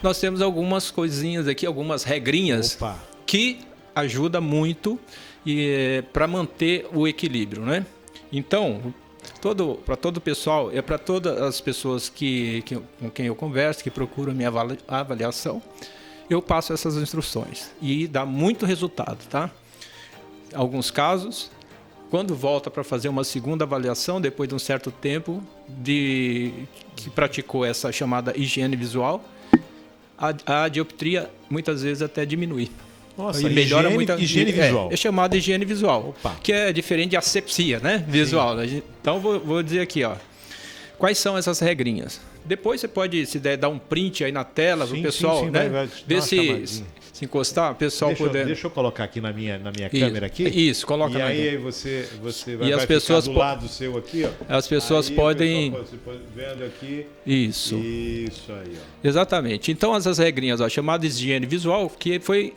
Nós temos algumas coisinhas aqui, algumas regrinhas que ajudam muito para manter o equilíbrio, né? Então, para todo o pessoal, para todas as pessoas com quem eu converso, que procuram a minha avaliação, eu passo essas instruções e dá muito resultado, tá? Alguns casos, quando volta para fazer uma segunda avaliação, depois de um certo tempo que praticou essa chamada higiene visual, a dioptria muitas vezes até diminui. Nossa, e melhora higiene visual. É chamada higiene visual, que é diferente de asepsia, né? Visual. Sim. Então vou dizer aqui, ó. Quais são essas regrinhas? Depois você pode, se der, dar um print aí na tela pro pessoal, né? Ver se encostar, o pessoal puder. Deixa eu colocar aqui na minha câmera aqui. Isso, coloca. E aí você vai, e as pessoas ficar do lado seu aqui, ó. As pessoas aí podem. Você pode vendo aqui. Isso. Isso aí, ó. Exatamente. Então essas regrinhas, ó, chamadas de higiene visual, que foi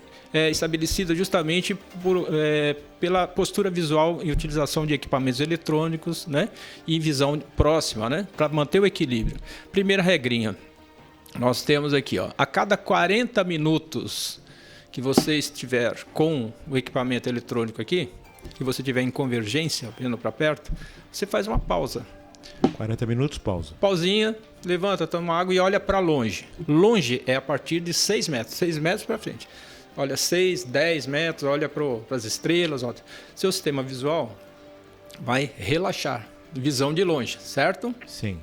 estabelecida justamente pela postura visual e utilização de equipamentos eletrônicos, né, e visão próxima, né, para manter o equilíbrio. Primeira regrinha, nós temos aqui, ó, a cada 40 minutos que você estiver com o equipamento eletrônico aqui, que você estiver em convergência, vindo para perto, você faz uma pausa. 40 minutos, pausa. Pausinha, levanta, toma água e olha para longe. Longe é a partir de 6 metros, 6 metros para frente. Olha 6, 10 metros, olha para as estrelas. Olha. Seu sistema visual vai relaxar. Visão de longe, certo? Sim.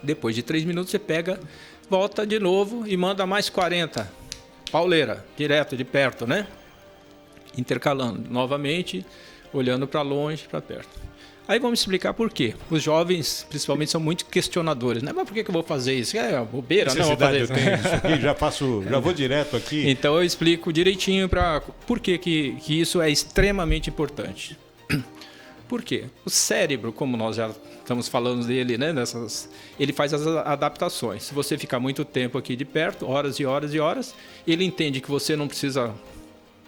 Depois de 3 minutos você pega, volta de novo e manda mais 40. Pauleira, direto, de perto, né? Intercalando novamente, olhando para longe, para perto. Aí vamos explicar por quê. Os jovens, principalmente, são muito questionadores, né? Mas por que eu vou fazer isso? É bobeira, não vou fazer isso. Eu tenho isso aqui, já vou direto aqui. Então eu explico direitinho para por que isso é extremamente importante. Por quê? O cérebro, como nós já estamos falando dele, né? Ele faz as adaptações. Se você ficar muito tempo aqui de perto, horas e horas e horas, ele entende que você não precisa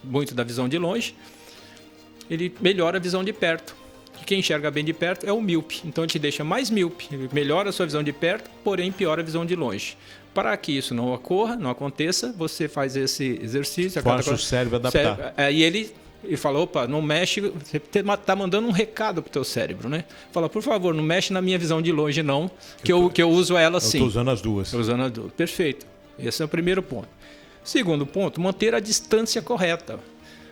muito da visão de longe, ele melhora a visão de perto. E quem enxerga bem de perto é o míope. Então ele te deixa mais míope, melhora a sua visão de perto, porém piora a visão de longe. Para que isso não ocorra, não aconteça, você faz esse exercício. Força o cérebro adaptar. Aí ele fala, opa, não mexe, você está mandando um recado para o teu cérebro, né? Fala, por favor, não mexe na minha visão de longe não, que eu uso ela sim. Eu estou usando as duas. Estou usando as duas. Perfeito. Esse é o primeiro ponto. Segundo ponto, manter a distância correta.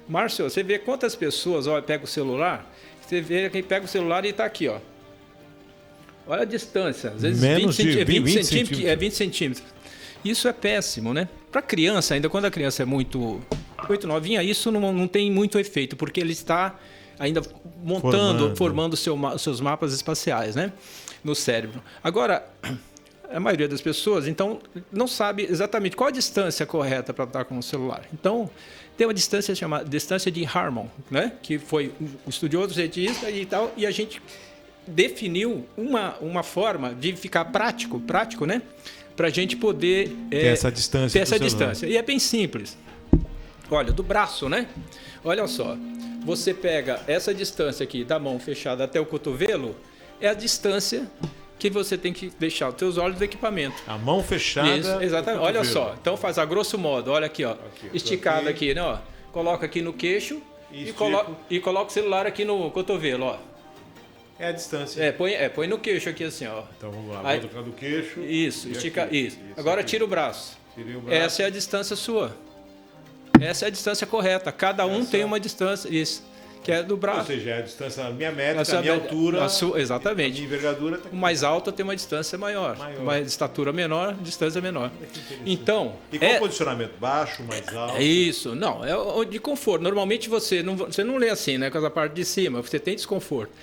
Márcio, você vê quantas pessoas, olha, pega o celular, você vê quem pega o celular e está aqui, ó. Olha a distância, às vezes menos 20 centímetros. Isso é péssimo, né? Para criança, ainda quando a criança é muito novinha, isso não tem muito efeito, porque ele está ainda formando seus mapas espaciais, né? No cérebro. Agora, a maioria das pessoas, então, não sabe exatamente qual a distância correta para estar com o celular. Então, tem uma distância chamada distância de Harmon, né? Que foi um estudioso cientista e tal, e a gente definiu uma forma de ficar prático, né? Para a gente poder ter essa distância. E é bem simples. Olha, do braço, né? Olha só, você pega essa distância aqui da mão fechada até o cotovelo, é a distância que você tem que deixar os teus olhos do equipamento. A mão fechada. Isso, exatamente. Olha só, então faz a grosso modo, olha aqui, ó, esticado aqui, né? Ó, coloca aqui no queixo e coloca o celular aqui no cotovelo, ó. É a distância. Põe no queixo aqui assim, ó. Então vamos lá, vou tocar do queixo. Isso, estica aqui. Isso. Agora tira o braço. Tirei o braço. Essa é a distância sua. Essa é a distância correta. Cada um tem uma distância, isso, que é do braço. Ou seja, é a distância, a minha métrica, a minha altura. Exatamente. A minha envergadura. Tá o mais alto tem uma distância maior. Uma estatura menor, distância menor. Então. E qual o posicionamento? Baixo, mais alto? É isso. Não, é de conforto. Normalmente você não lê assim, né? Com a parte de cima, você tem desconforto.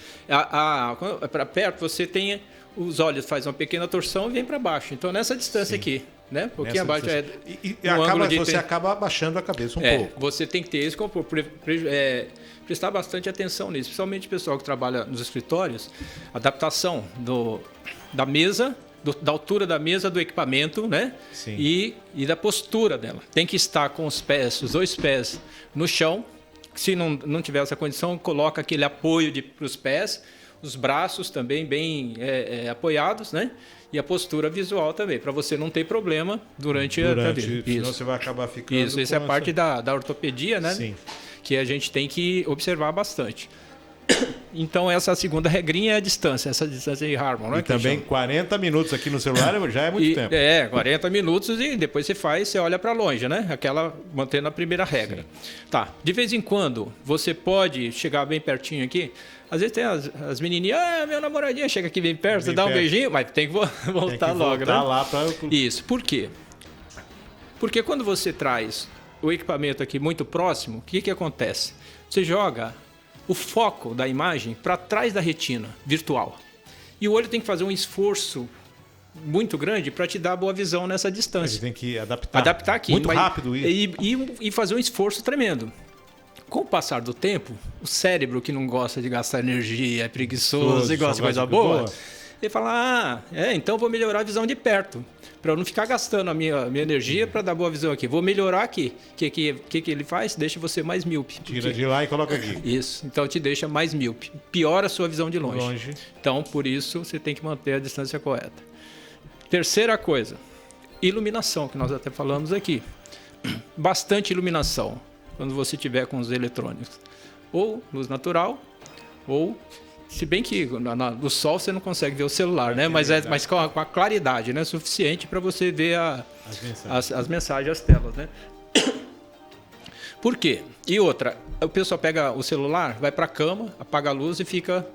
Para perto, você tem. Os olhos fazem uma pequena torção e vem para baixo. Então, nessa distância aqui, né? Um pouquinho abaixo você acaba abaixando a cabeça um pouco. Você tem que ter isso, prestar bastante atenção nisso, principalmente o pessoal que trabalha nos escritórios, adaptação da mesa, da altura da mesa, do equipamento, né? Sim. E da postura dela. Tem que estar com os 2 pés no chão. Se não tiver essa condição, coloca aquele apoio para os pés, os braços também bem apoiados, né? E a postura visual também, para você não ter problema durante a vida. Senão você vai acabar ficando. Isso é parte da ortopedia, né? Sim. Que a gente tem que observar bastante. Então, essa segunda regrinha é a distância, essa distância de Harmon. E também 40 minutos aqui no celular já é muito tempo. 40 minutos e depois você olha para longe, né? Mantendo a primeira regra. Sim. Tá, de vez em quando, você pode chegar bem pertinho aqui. Às vezes tem as menininhas, minha namoradinha chega aqui bem perto, você dá um beijinho, mas tem que voltar logo, né? Lá pra... Isso, por quê? Porque quando você traz o equipamento aqui muito próximo, o que acontece? Você joga o foco da imagem para trás da retina virtual. E o olho tem que fazer um esforço muito grande para te dar boa visão nessa distância. Você tem que adaptar. Adaptar aqui. Muito rápido e fazer um esforço tremendo. Com o passar do tempo, o cérebro que não gosta de gastar energia, é preguiçoso e gosta de coisa boa, ele fala, então vou melhorar a visão de perto, para eu não ficar gastando a minha energia para dar boa visão aqui. Vou melhorar aqui. O que ele faz? Deixa você mais míope. Tira de lá e coloca aqui. Isso. Então te deixa mais míope. Piora a sua visão de longe. Então, por isso, você tem que manter a distância correta. Terceira coisa, iluminação, que nós até falamos aqui. Bastante iluminação quando você tiver com os eletrônicos. Ou luz natural, ou... Se bem que no sol você não consegue ver o celular, né? Mas com a claridade, né? Suficiente para você ver as mensagens, as telas, né? Por quê? E outra, o pessoal pega o celular, vai para a cama, apaga a luz e fica...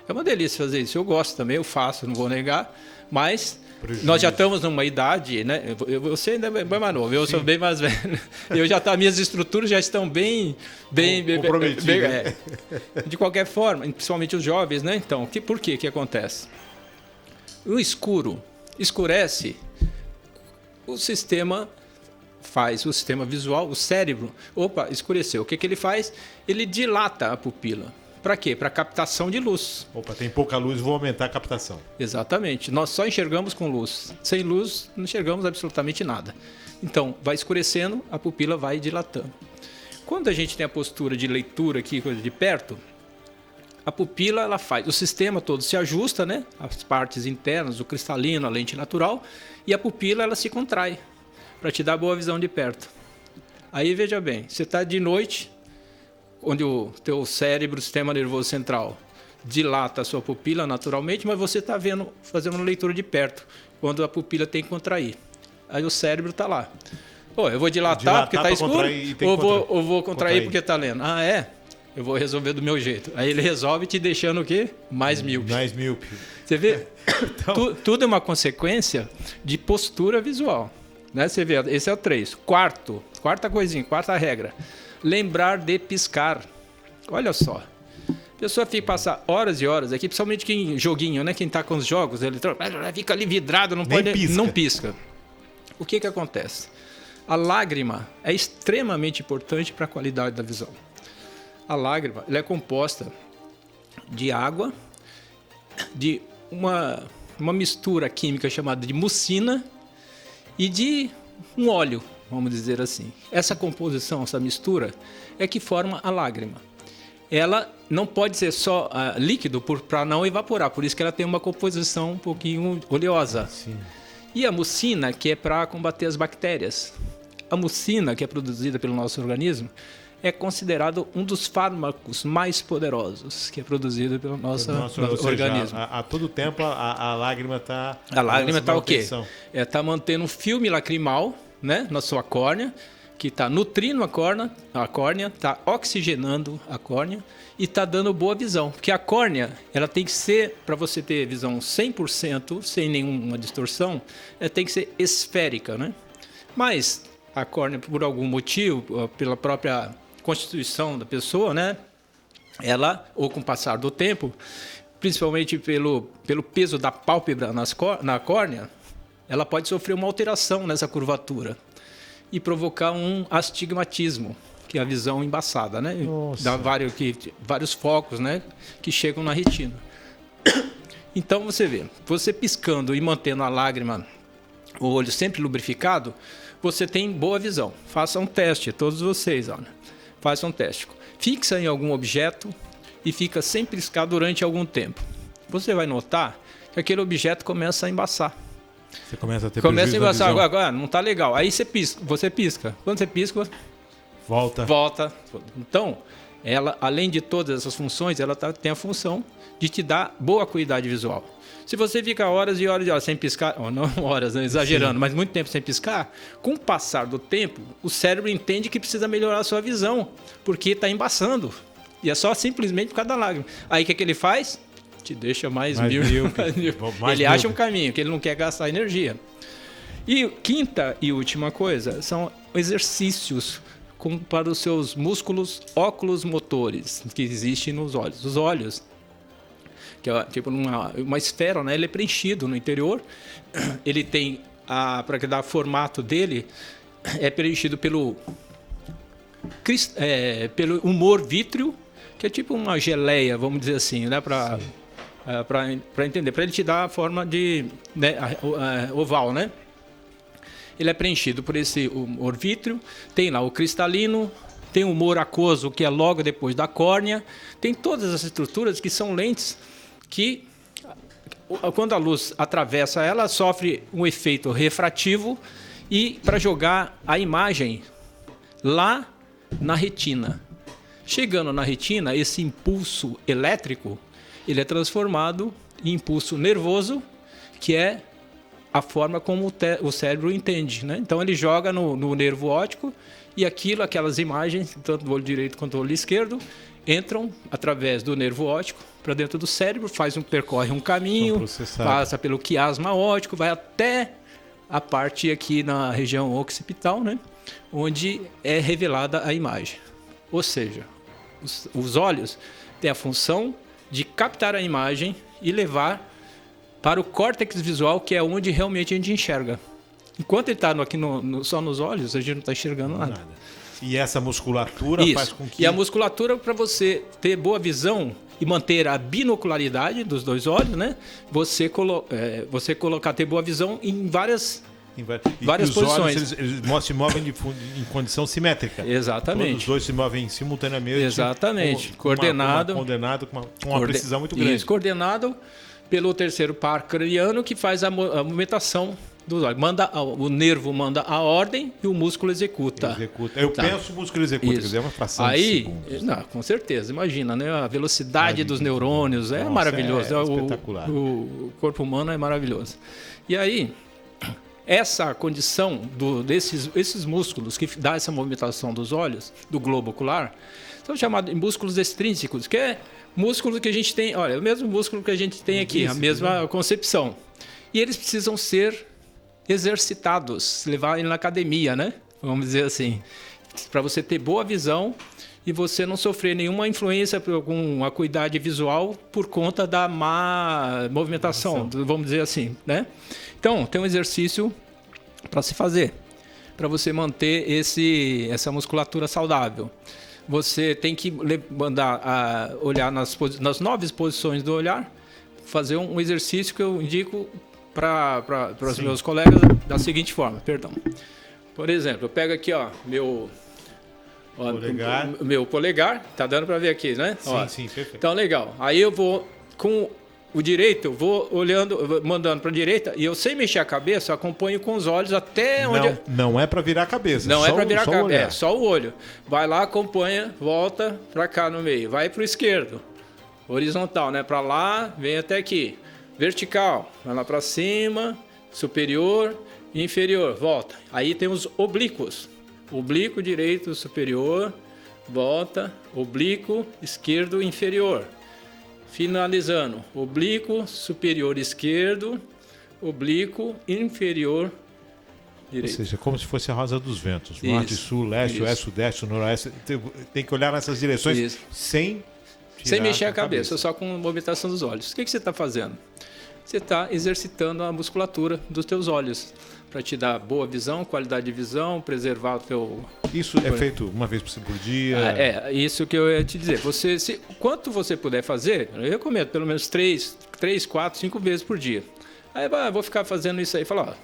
É uma delícia fazer isso. Eu gosto também, eu faço, não vou negar. Mas nós já estamos numa idade, né? Você ainda é mais novo, eu sou bem mais velho. Minhas estruturas já estão bem comprometidas. De qualquer forma, principalmente os jovens, né? Então, por quê que acontece? O escuro escurece, o sistema visual, o cérebro, escureceu. O que ele faz? Ele dilata a pupila. Para quê? Para captação de luz. Tem pouca luz, vou aumentar a captação. Exatamente. Nós só enxergamos com luz. Sem luz, não enxergamos absolutamente nada. Então, vai escurecendo, a pupila vai dilatando. Quando a gente tem a postura de leitura aqui, coisa de perto, a pupila, o sistema todo se ajusta, né? As partes internas, o cristalino, a lente natural, e a pupila, ela se contrai, para te dar boa visão de perto. Aí, veja bem, você está de noite, onde o teu cérebro, o sistema nervoso central, dilata a sua pupila naturalmente, mas você está fazendo uma leitura de perto, quando a pupila tem que contrair. Aí o cérebro está lá. Eu vou dilatar porque está escuro, ou vou contrair porque está lendo? Eu vou resolver do meu jeito. Aí ele resolve te deixando o quê? Mais míope. Mais míope. Você vê? Então... Tudo é uma consequência de postura visual. Né? Você vê, esse é o 3. Quarta coisinha, quarta regra. Lembrar de piscar. Olha só. A pessoa passar horas e horas aqui, principalmente quem joguinho, né? Quem está com os jogos eletrônicos, fica ali vidrado, não pisca. O que acontece? A lágrima é extremamente importante para a qualidade da visão. A lágrima ela é composta de água, de uma mistura química chamada de mucina e de um óleo, vamos dizer assim. Essa composição, essa mistura, é que forma a lágrima. Ela não pode ser só líquido para não evaporar, por isso que ela tem uma composição um pouquinho oleosa. Sim. E a mucina, que é para combater as bactérias. A mucina, que é produzida pelo nosso organismo, é considerado um dos fármacos mais poderosos que é produzido pelo nosso organismo. A todo tempo a lágrima está... A lágrima está o quê? Está mantendo um filme lacrimal, né, na sua córnea, que está nutrindo a córnea, está oxigenando a córnea e está dando boa visão. Porque a córnea, ela tem que ser, para você ter visão 100%, sem nenhuma distorção, ela tem que ser esférica, né? Mas a córnea, por algum motivo, pela própria constituição da pessoa, né? Ela, ou com o passar do tempo, principalmente pelo peso da pálpebra na córnea, ela pode sofrer uma alteração nessa curvatura e provocar um astigmatismo, que é a visão embaçada, né? Dá vários focos, né, que chegam na retina. Então você vê, você piscando e mantendo a lágrima, o olho sempre lubrificado, você tem boa visão. Faça um teste, todos vocês, olha. Faça um teste. Fixa em algum objeto e fica sem piscar durante algum tempo. Você vai notar que aquele objeto começa a embaçar. Você começa a ter prejuízo na visão. Agora não está legal. Aí você pisca. Quando você pisca, volta. Então, ela, além de todas essas funções, ela tem a função de te dar boa acuidade visual. Se você fica horas e horas e horas sem piscar, ou não horas, né, exagerando, mas muito tempo sem piscar, com o passar do tempo, o cérebro entende que precisa melhorar a sua visão, porque está embaçando. E é só simplesmente por causa da lágrima. Aí o que ele faz? Te deixa mais míope. Ele acha um caminho, que ele não quer gastar energia. E quinta e última coisa são exercícios para os seus músculos óculos motores que existem nos olhos. Os olhos que é tipo uma esfera, né? Ele é preenchido no interior. Ele tem, para dar o formato dele, é preenchido pelo humor vítreo, que é tipo uma geleia, vamos dizer assim, né? Para entender, para ele te dar a forma de, né, oval, né? Ele é preenchido por esse humor vítreo, tem lá o cristalino, tem o humor aquoso, que é logo depois da córnea, tem todas as estruturas que são lentes que, quando a luz atravessa ela, sofre um efeito refrativo e para jogar a imagem lá na retina. Chegando na retina, esse impulso elétrico, ele é transformado em impulso nervoso, que é a forma como o cérebro entende, né? Então ele joga no nervo óptico e aquelas imagens, tanto do olho direito quanto do olho esquerdo, entram através do nervo óptico para dentro do cérebro, percorre um caminho, passa pelo quiasma óptico, vai até a parte aqui na região occipital, né? Onde é revelada a imagem. Ou seja, os olhos têm a função de captar a imagem e levar para o córtex visual, que é onde realmente a gente enxerga. Enquanto ele está aqui só nos olhos, a gente não está enxergando nada. E essa musculatura faz com que... E a musculatura, para você ter boa visão e manter a binocularidade dos dois olhos, né? Você ter boa visão em várias posições. Olhos, eles se movem em condição simétrica. Exatamente. Todos os dois se movem simultaneamente. Exatamente. Coordenado com uma precisão muito grande. Isso, coordenado pelo terceiro par craniano, que faz a movimentação dos olhos. O nervo manda a ordem e o músculo executa. Eu penso, o músculo executa. Quer dizer, é uma fração de segundos. Não, com certeza. Imagina, né? A velocidade dos neurônios é maravilhoso. É espetacular. O corpo humano é maravilhoso. E aí, essa condição desses músculos que dá essa movimentação dos olhos, do globo ocular, são chamados de músculos extrínsecos, que é músculo que a gente tem, olha, o mesmo músculo que a gente tem aqui, a mesma concepção. E eles precisam ser exercitados, levar ele na academia, né? Vamos dizer assim, para você ter boa visão e você não sofrer nenhuma influência por alguma acuidade visual por conta da má movimentação, vamos dizer assim, né? Então, tem um exercício para se fazer, para você manter essa musculatura saudável. Você tem que mandar a olhar nas 9 posições do olhar, fazer um exercício que eu indico para os meus colegas da seguinte forma, Por exemplo, eu pego aqui, ó, meu polegar, tá dando para ver aqui, né? Sim, perfeito. Então, legal. Aí eu vou com o direito, eu vou olhando, mandando para a direita, e eu, sem mexer a cabeça, acompanho com os olhos até onde... Não é para virar a cabeça. Não é para virar a cabeça, é só o olho. Vai lá, acompanha, volta para cá no meio. Vai para o esquerdo, horizontal, né? Para lá, vem até aqui. Vertical, vai lá para cima, superior e inferior, volta. Aí tem os oblíquos. Oblíquo direito, superior, volta, oblíquo esquerdo, inferior. Finalizando, oblíquo superior esquerdo, oblíquo inferior direito. Ou seja, como se fosse a rosa dos ventos. Norte, sul, leste, oeste, sudeste, noroeste. Tem que olhar nessas direções sem mexer a cabeça, só com a movimentação dos olhos. O que você está fazendo? Você está exercitando a musculatura dos teus olhos para te dar boa visão, qualidade de visão, preservar o teu... Isso é feito uma vez por dia? Isso que eu ia te dizer. Quanto você puder fazer, eu recomendo pelo menos 3, 4, 5 vezes por dia. Aí eu vou ficar fazendo isso aí, falar,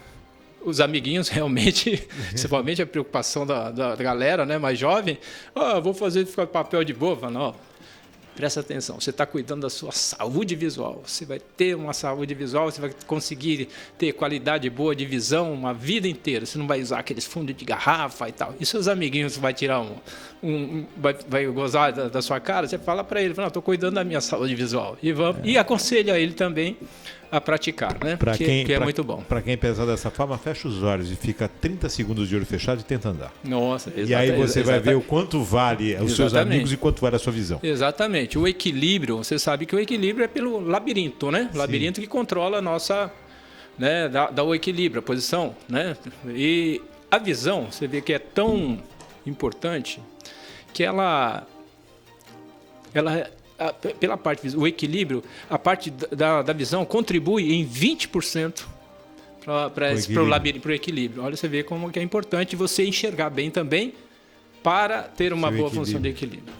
os amiguinhos realmente, principalmente a preocupação da galera, né, mais jovem, vou fazer papel de boba, não. Presta atenção, você está cuidando da sua saúde visual. Você vai ter uma saúde visual, você vai conseguir ter qualidade boa de visão uma vida inteira. Você não vai usar aqueles fundos de garrafa e tal. E seus amiguinhos vai tirar vai gozar da sua cara, você fala para ele, estou cuidando da minha saúde visual. E aconselha ele também a praticar, né? Que é muito bom. Para quem pensar dessa forma, fecha os olhos e fica 30 segundos de olho fechado e tenta andar. Nossa, exatamente. E aí você vai ver o quanto vale os seus amigos e quanto vale a sua visão. Exatamente. O equilíbrio, você sabe que o equilíbrio é pelo labirinto, né? O labirinto que controla a nossa, né, dá o equilíbrio, a posição, né? E a visão, você vê que é tão importante que ela pela parte o equilíbrio, a parte da visão contribui em 20% para o equilíbrio. Olha, você vê como que é importante você enxergar bem também para ter uma boa função de equilíbrio.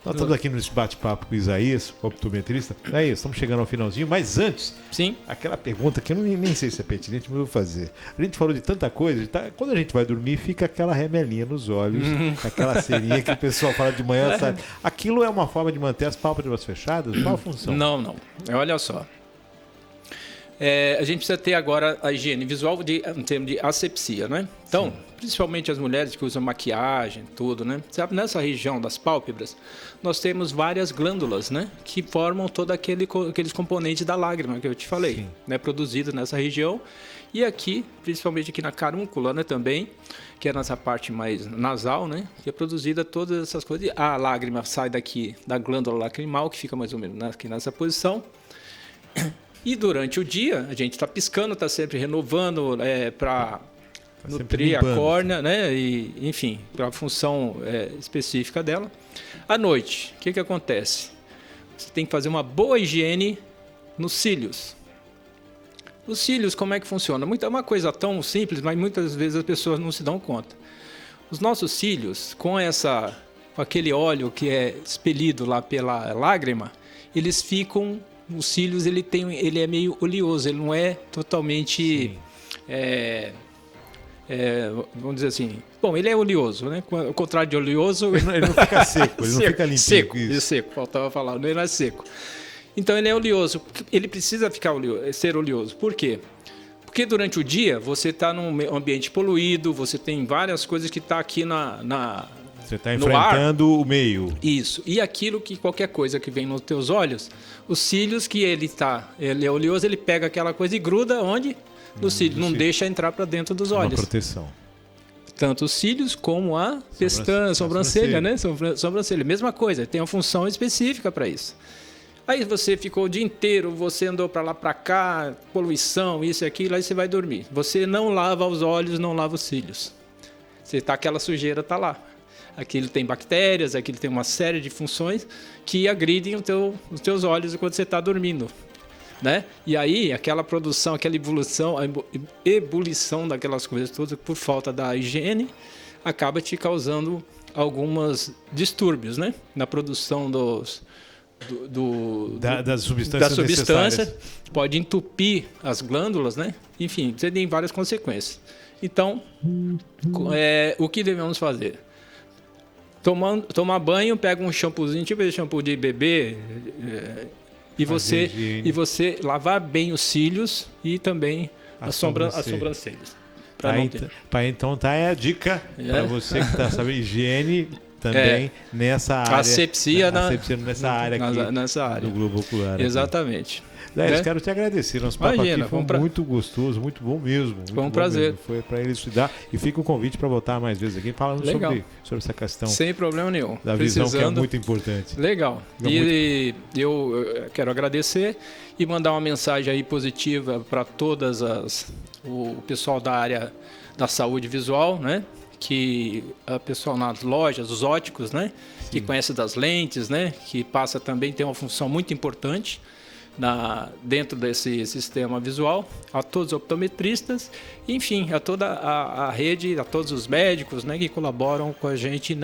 Nós estamos aqui nesse bate-papo com o Isaías, optometrista. É isso, estamos chegando ao finalzinho, mas antes, sim, aquela pergunta que eu nem sei se é pertinente, mas eu vou fazer. A gente falou de tanta coisa, quando a gente vai dormir, fica aquela remelinha nos olhos, aquela cerinha que o pessoal fala de manhã, sabe? Aquilo é uma forma de manter as pálpebras fechadas? Qual a função? Não. Olha só. A gente precisa ter agora a higiene visual em termos de asepsia, né? Então, principalmente as mulheres que usam maquiagem, tudo, né? Sabe, nessa região das pálpebras, nós temos várias glândulas, né? Que formam todos aqueles componentes da lágrima que eu te falei, né? Produzido nessa região. E aqui, principalmente aqui na carúncula, né? Também, que é nessa parte mais nasal, né? Que é produzida todas essas coisas. A lágrima sai daqui da glândula lacrimal, que fica mais ou menos aqui nessa posição. E durante o dia, a gente está piscando, está sempre renovando para nutrir a córnea, né? E, enfim, para a função específica dela. À noite, o que acontece? Você tem que fazer uma boa higiene nos cílios. Os cílios, como é que funciona? É uma coisa tão simples, mas muitas vezes as pessoas não se dão conta. Os nossos cílios, com aquele óleo que é expelido lá pela lágrima, eles ficam... Os cílios, ele é meio oleoso, ele não é totalmente, vamos dizer assim... Bom, ele é oleoso, né? Ao contrário de oleoso... Ele não fica seco, ele não fica limpinho. Seco, faltava falar, ele não é seco. Então, ele é oleoso. Ele precisa ser oleoso. Por quê? Porque durante o dia, você está num ambiente poluído, você tem várias coisas que estão aqui você está enfrentando o meio. Isso. E aquilo que qualquer coisa que vem nos teus olhos, os cílios que ele é oleoso, ele pega aquela coisa e gruda onde? No cílio. Não deixa entrar para dentro dos olhos. Uma proteção. Tanto os cílios como a pestana, sobrancelha, né? Sobrancelha. Mesma coisa, tem uma função específica para isso. Aí você ficou o dia inteiro, você andou para lá, para cá, poluição, isso e aquilo, aí você vai dormir. Você não lava os olhos, não lava os cílios. Aquela sujeira está lá. Aquilo tem bactérias, aquilo tem uma série de funções que agridem os teus olhos enquanto você está dormindo, né? E aí, aquela produção, aquela ebulição daquelas coisas todas, por falta da higiene, acaba te causando alguns distúrbios, né? Na produção das substâncias necessárias. Pode entupir as glândulas, né? Enfim, você tem várias consequências. Então, o que devemos fazer? Tomar banho, pega um shampoozinho, tipo esse shampoo de bebê, e você lavar bem os cílios e também as sobrancelhas. Então tá aí a dica para você que está sabendo higiene também nessa área. Asepsia nessa área aqui do globo ocular. Exatamente. Lélis, quero te agradecer. Nosso papo aqui foi muito gostoso, muito bom mesmo. Foi um prazer. Foi para ele estudar. E fica o convite para voltar mais vezes aqui falando sobre essa questão. Sem problema nenhum. Da visão, que é muito importante. Legal. E eu quero agradecer e mandar uma mensagem aí positiva para todas o pessoal da área da saúde visual, né? Que o pessoal nas lojas, os óticos, né? Sim. Que conhece das lentes, né? Que passa também, tem uma função muito importante dentro desse sistema visual, a todos os optometristas, enfim, a toda a rede, a todos os médicos, né, que colaboram com a gente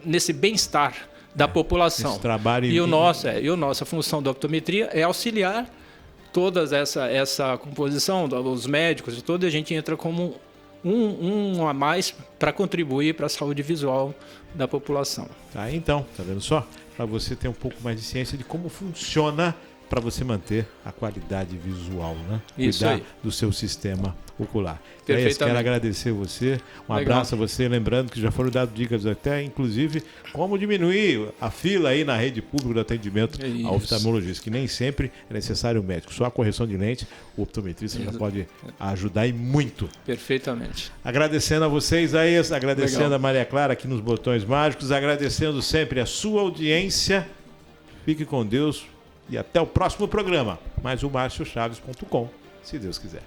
nesse bem-estar da população. Esse trabalho a função da optometria é auxiliar toda essa composição, os médicos e toda a gente entra como um a mais para contribuir para a saúde visual da população. Tá, então, tá vendo só? Para você ter um pouco mais de ciência de como funciona para você manter a qualidade visual, né? Isso Cuidar aí. do seu sistema ocular. Perfeitamente. Quero agradecer você, abraço a você, lembrando que já foram dadas dicas até, inclusive, como diminuir a fila aí na rede pública do atendimento ao oftalmologista, que nem sempre é necessário o médico, só a correção de lente, o optometrista já pode ajudar e muito. Perfeitamente. Agradecendo a vocês aí, agradecendo a Maria Clara aqui nos Botões Mágicos, agradecendo sempre a sua audiência. Fique com Deus. E até o próximo programa. Mais um MárcioChaves.com, se Deus quiser.